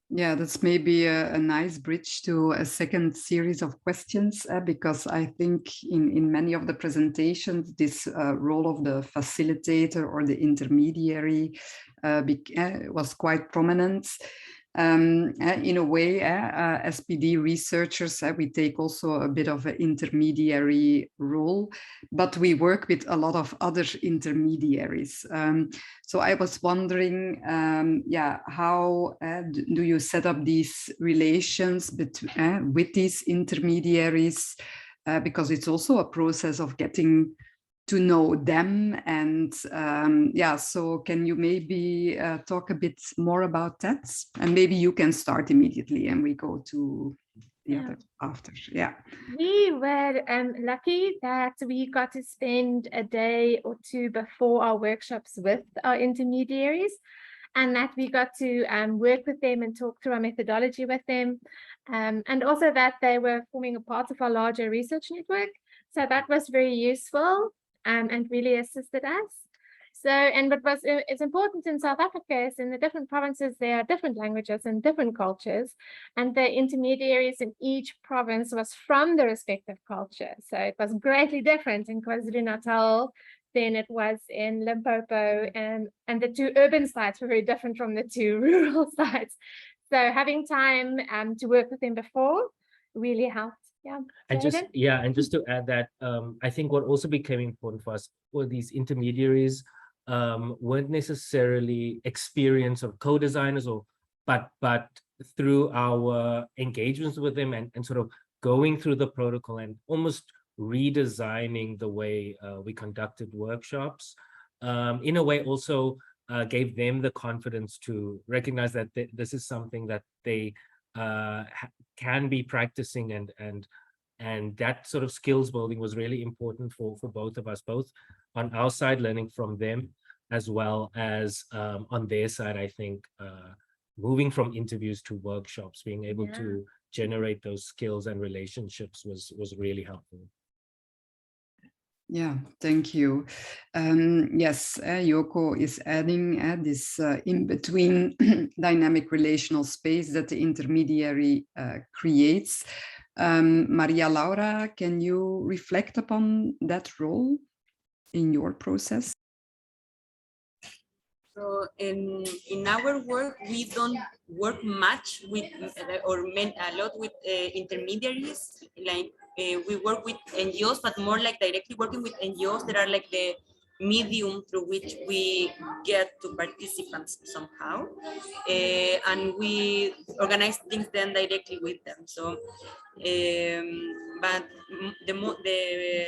Yeah, that's maybe a nice bridge to a second series of questions, because I think in many of the presentations, this role of the facilitator or the intermediary was quite prominent. In a way, SPD researchers, we take also a bit of an intermediary role, but we work with a lot of other intermediaries. So I was wondering, how do you set up these relations with these intermediaries? Because it's also a process of getting to know them. And so can you maybe talk a bit more about that? And maybe you can start immediately and we go to the other after. Yeah. We were lucky that we got to spend a day or two before our workshops with our intermediaries, and that we got to work with them and talk through our methodology with them. And also that they were forming a part of our larger research network. So that was very useful. And really assisted us. So, and what is important in South Africa is in the different provinces, there are different languages and different cultures, and the intermediaries in each province was from the respective culture. So it was greatly different in KwaZulu-Natal than it was in Limpopo, and the two urban sites were very different from the two rural sites. So having time to work with them before really helped. Yeah. And just to add that, I think what also became important for us were these intermediaries weren't necessarily experienced of co-designers, but through our engagements with them and sort of going through the protocol and almost redesigning the way we conducted workshops, in a way also gave them the confidence to recognize that this is something that they can be practicing, and that sort of skills building was really important for both of us, both on our side learning from them as well as on their side. I think moving from interviews to workshops, being able to generate those skills and relationships was really helpful. Yeah, thank you. Yes, Yoko is adding this in-between dynamic relational space that the intermediary creates. Maria Laura, can you reflect upon that role in your process? So in our work, we don't work much with or a lot with intermediaries. Like we work with NGOs, but more like directly working with NGOs that are like the medium through which we get to participants somehow, and we organize things then directly with them. So, but the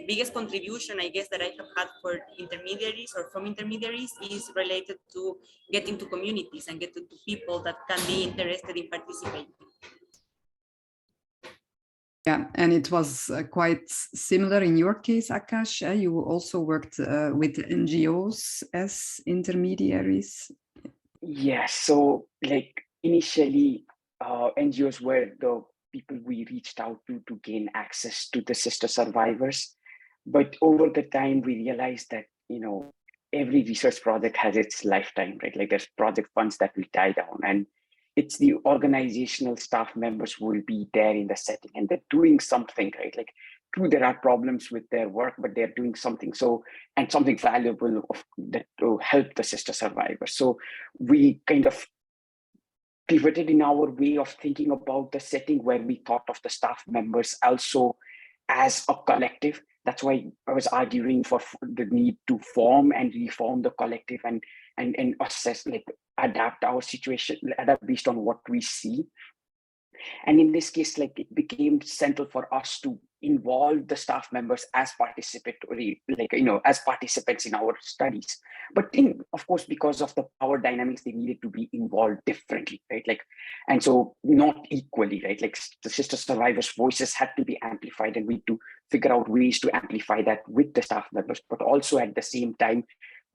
biggest contribution, I guess, that I have had for intermediaries or from intermediaries is related to getting to communities and getting to people that can be interested in participating. Yeah, and it was quite similar in your case, Akash. You also worked with NGOs as intermediaries. Yes, so like initially NGOs were the people we reached out to gain access to the sister survivors. But over the time, we realized that, you know, every research project has its lifetime, right? Like there's project funds that will die down, and it's the organizational staff members who will be there in the setting and they're doing something, right? Like, true, there are problems with their work, but they're doing something and something valuable that to help the sister survivors. So we kind of pivoted in our way of thinking about the setting, where we thought of the staff members also as a collective. That's why I was arguing for the need to form and reform the collective and assess, like adapt our situation, adapt based on what we see. And in this case, like it became central for us to involve the staff members as participatory, like, you know, as participants in our studies. But of course, because of the power dynamics, they needed to be involved differently, right? Like, and so not equally, right? Like the sister survivors' voices had to be amplified, and we had to figure out ways to amplify that with the staff members, but also at the same time,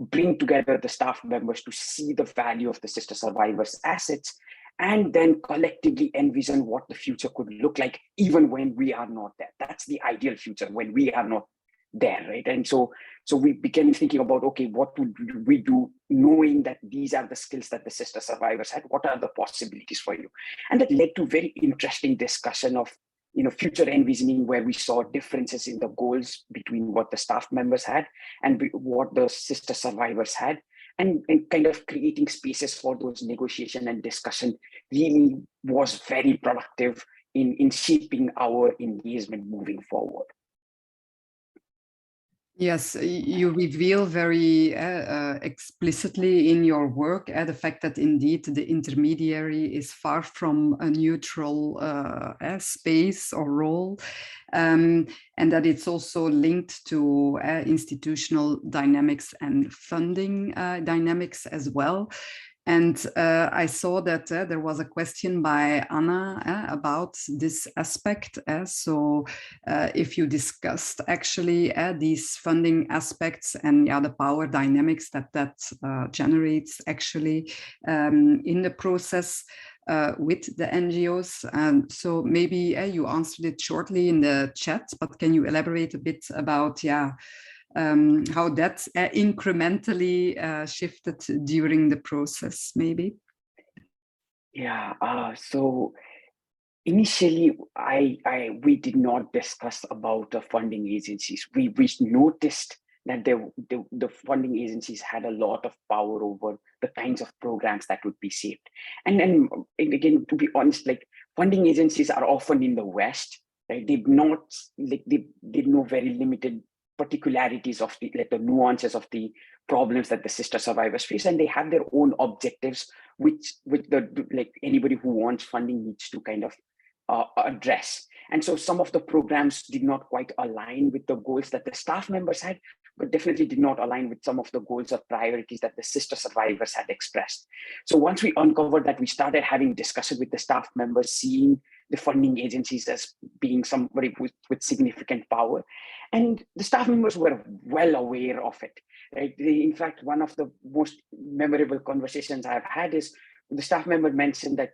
bring together the staff members to see the value of the sister survivors' assets, and then collectively envision what the future could look like, even when we are not there. That's the ideal future, when we are not there, right? And so we began thinking about, okay, what would we do, knowing that these are the skills that the sister survivors had? What are the possibilities for you? And that led to very interesting discussion of, you know, future envisioning, where we saw differences in the goals between what the staff members had and what the sister survivors had. And kind of creating spaces for those negotiation and discussion really was very productive in shaping our engagement moving forward. Yes, you reveal very explicitly in your work the fact that indeed the intermediary is far from a neutral space or role, and that it's also linked to institutional dynamics and funding dynamics as well. And I saw that there was a question by Anna about this aspect. So if you discussed actually these funding aspects and the power dynamics that generates actually in the process with the NGOs. And so maybe you answered it shortly in the chat, but can you elaborate a bit about, how that incrementally shifted during the process, maybe? Yeah, so initially, we did not discuss about the funding agencies. We noticed that the funding agencies had a lot of power over the kinds of programs that would be shaped. And then again, to be honest, like funding agencies are often in the West, right? They know very limited particularities of the nuances of the problems that the sister survivors face, and they have their own objectives, which anybody who wants funding needs to kind of address. And so some of the programs did not quite align with the goals that the staff members had, but definitely did not align with some of the goals or priorities that the sister survivors had expressed. So once we uncovered that, we started having discussion with the staff members, seeing the funding agencies as being somebody with significant power. And the staff members were well aware of it. Right? In fact, one of the most memorable conversations I've had is the staff member mentioned that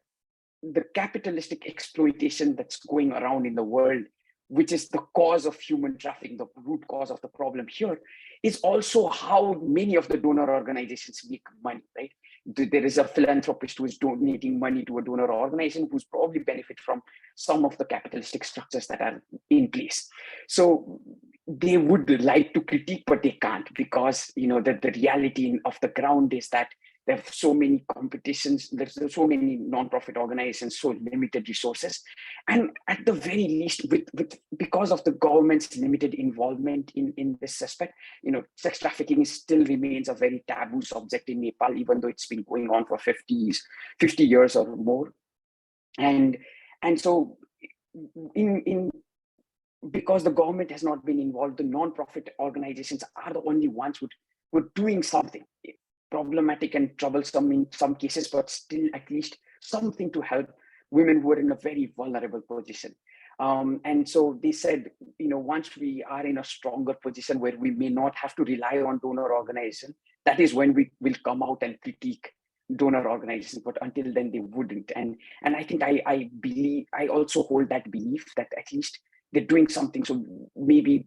the capitalistic exploitation that's going around in the world, which is the cause of human trafficking, the root cause of the problem here, is also how many of the donor organizations make money, right? There is a philanthropist who is donating money to a donor organization who's probably benefit from some of the capitalistic structures that are in place. So they would like to critique, but they can't, because the reality of the ground is that there are so many competitions, there's so many nonprofit organizations, so limited resources. And at the very least, because of the government's limited involvement in this aspect, sex trafficking still remains a very taboo subject in Nepal, even though it's been going on for 50 years or more. And so because the government has not been involved, the nonprofit organizations are the only ones who are doing something problematic and troublesome in some cases, but still at least something to help women who are in a very vulnerable position. And so they said, once we are in a stronger position where we may not have to rely on donor organization, that is when we will come out and critique donor organizations. But until then, they wouldn't. And I think I also hold that belief that at least they're doing something. So maybe,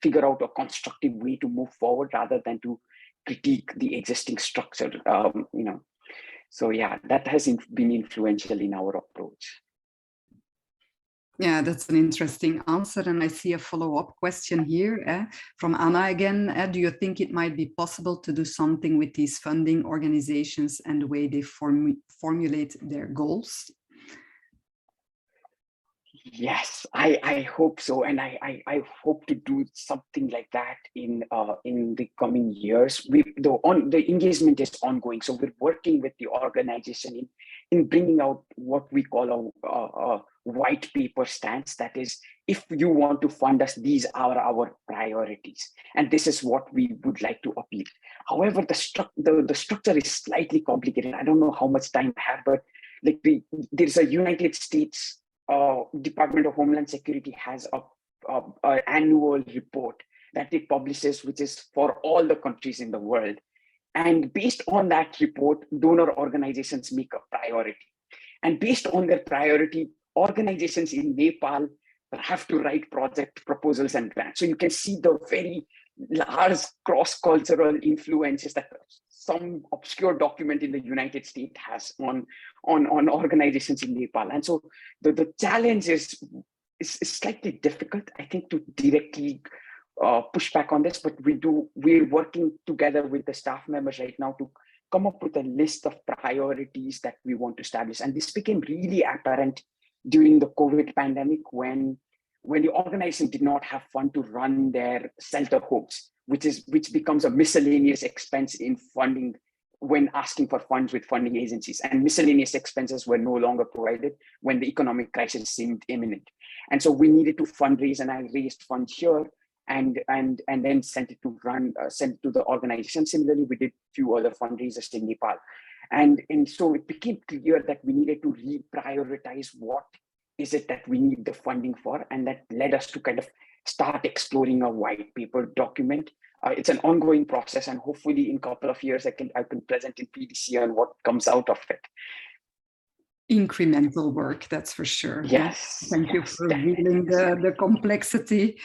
figure out a constructive way to move forward rather than to critique the existing structure, So yeah, that has been influential in our approach. Yeah, that's an interesting answer. And I see a follow-up question here from Anna again. Do you think it might be possible to do something with these funding organizations and the way they formulate their goals? Yes, I hope so, and I hope to do something like that in the coming years. The engagement is ongoing, so we're working with the organization in bringing out what we call a white paper stance. That is, if you want to fund us, these are our priorities, and this is what we would like to appeal. However, the structure is slightly complicated. I don't know how much time I have, but there's a United States Department of Homeland Security has a annual report that it publishes, which is for all the countries in the world. And based on that report, donor organizations make a priority. And based on their priority, organizations in Nepal have to write project proposals and grants. So you can see the very large cross-cultural influences that some obscure document in the United States has on organizations in Nepal. And so the challenge is slightly difficult, I think, to directly push back on this, but we're working together with the staff members right now to come up with a list of priorities that we want to establish. And this became really apparent during the COVID pandemic when the organization did not have fund to run their shelter homes, which becomes a miscellaneous expense in funding when asking for funds with funding agencies. And miscellaneous expenses were no longer provided when the economic crisis seemed imminent. And so we needed to fundraise, and I raised funds here and then sent it to the organization. Similarly, we did a few other fundraisers in Nepal. And so it became clear that we needed to reprioritize what is it that we need the funding for, and that led us to kind of start exploring a white paper document. It's an ongoing process, and hopefully in a couple of years I can present in PDC on what comes out of it. Incremental work, that's for sure. Yes. Thank you for revealing the complexity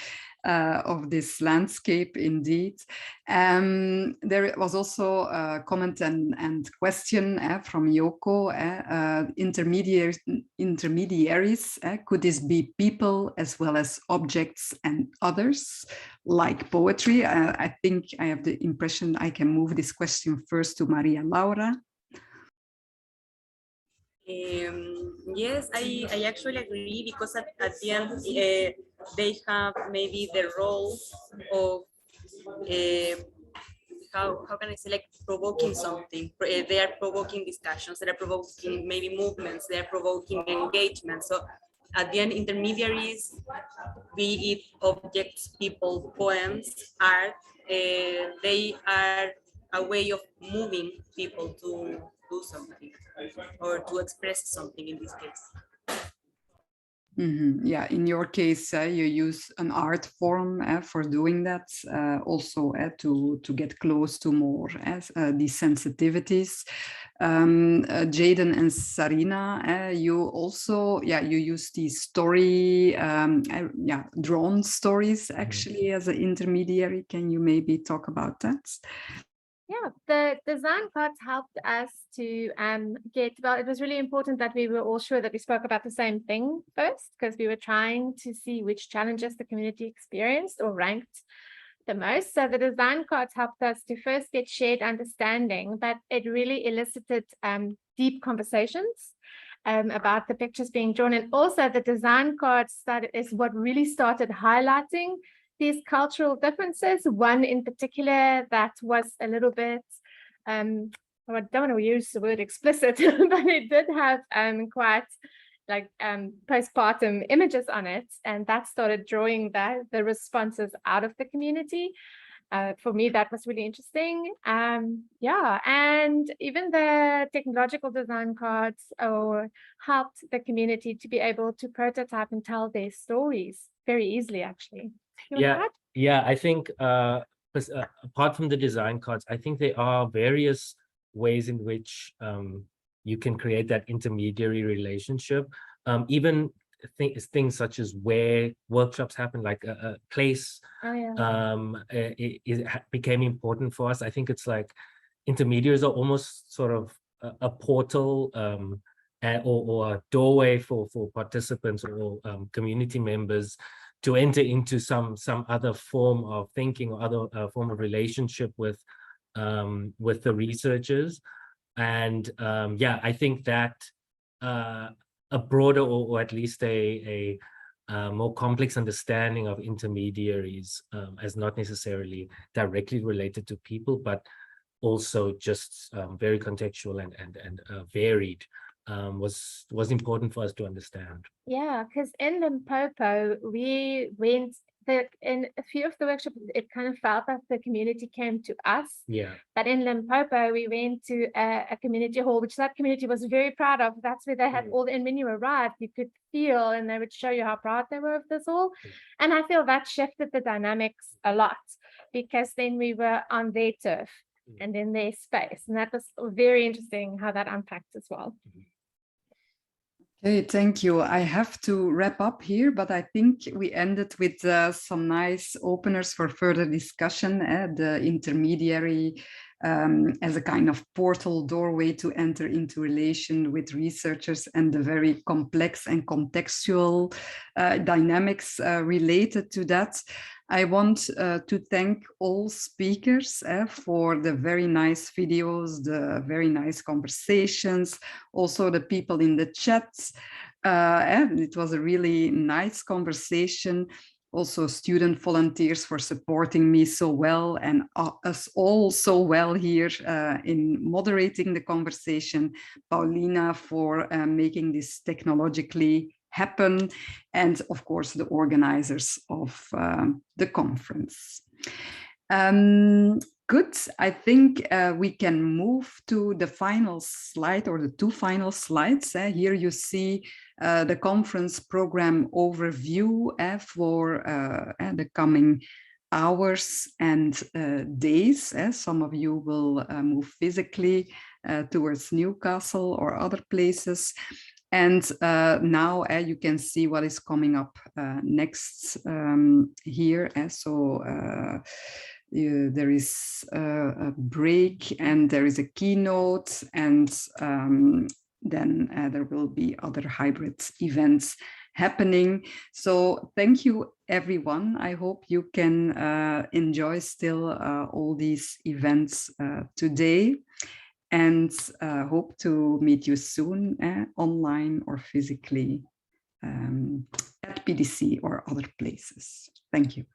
of this landscape, indeed. There was also a comment and question from Yoko. Intermediaries, could this be people as well as objects and others, like poetry? I think I have the impression I can move this question first to Maria Laura. Yes, I actually agree, because at the end they have maybe the role of how can I say, like, provoking something. They are provoking discussions, they are provoking maybe movements, they are provoking engagement. So at the end, intermediaries, be it objects, people, poems, art, they are a way of moving people to do something or to express something in this case. Yeah, in your case, you use an art form for doing that, also to get close to more these sensitivities. Jaydon and Sarina, you also, you use these story, drawn stories actually as an intermediary. Can you maybe talk about that? Yeah, the design cards helped us to get, well, it was really important that we were all sure that we spoke about the same thing first, because we were trying to see which challenges the community experienced or ranked the most. So the design cards helped us to first get shared understanding, but it really elicited deep conversations about the pictures being drawn. And also the design cards is what really started highlighting these cultural differences. One in particular that was a little bit, I don't want to use the word explicit, but it did have quite like postpartum images on it, and that started drawing the responses out of the community. For me, that was really interesting. Yeah, and even the technological design cards helped the community to be able to prototype and tell their stories very easily, actually. Yeah, I think apart from the design cards, I think there are various ways in which you can create that intermediary relationship. Even things such as where workshops happen, like a place, it became important for us. I think it's like intermediaries are almost sort of a portal or a doorway for participants or community members to enter into some other form of thinking or other form of relationship with the researchers. And I think that a broader or at least a more complex understanding of intermediaries as not necessarily directly related to people, but also just very contextual and varied was important for us to understand. Yeah, because in Limpopo, we went in a few of the workshops, it kind of felt that the community came to us. Yeah. But in Limpopo, we went to a community hall, which that community was very proud of. That's where they had all, and when you arrived, you could feel, and they would show you how proud they were of this hall. And I feel that shifted the dynamics a lot, because then we were on their turf and in their space. And that was very interesting how that unpacked as well. Okay, thank you. I have to wrap up here, but I think we ended with some nice openers for further discussion. The intermediary as a kind of portal doorway to enter into relation with researchers, and the very complex and contextual dynamics related to that. I want to thank all speakers for the very nice videos, the very nice conversations, also the people in the chat. It was a really nice conversation. Also student volunteers for supporting me so well, and us all so well here in moderating the conversation. Paulina for making this technologically happen, and of course the organizers of the conference. Good, I think we can move to the final slide, or the two final slides. Here you see the conference program overview for the coming hours and days. Some of you will move physically towards Newcastle or other places. And now you can see what is coming up next here. There is a break, and there is a keynote, and then there will be other hybrid events happening. So thank you, everyone. I hope you can enjoy still all these events today. And hope to meet you soon, online or physically at PDC or other places. Thank you.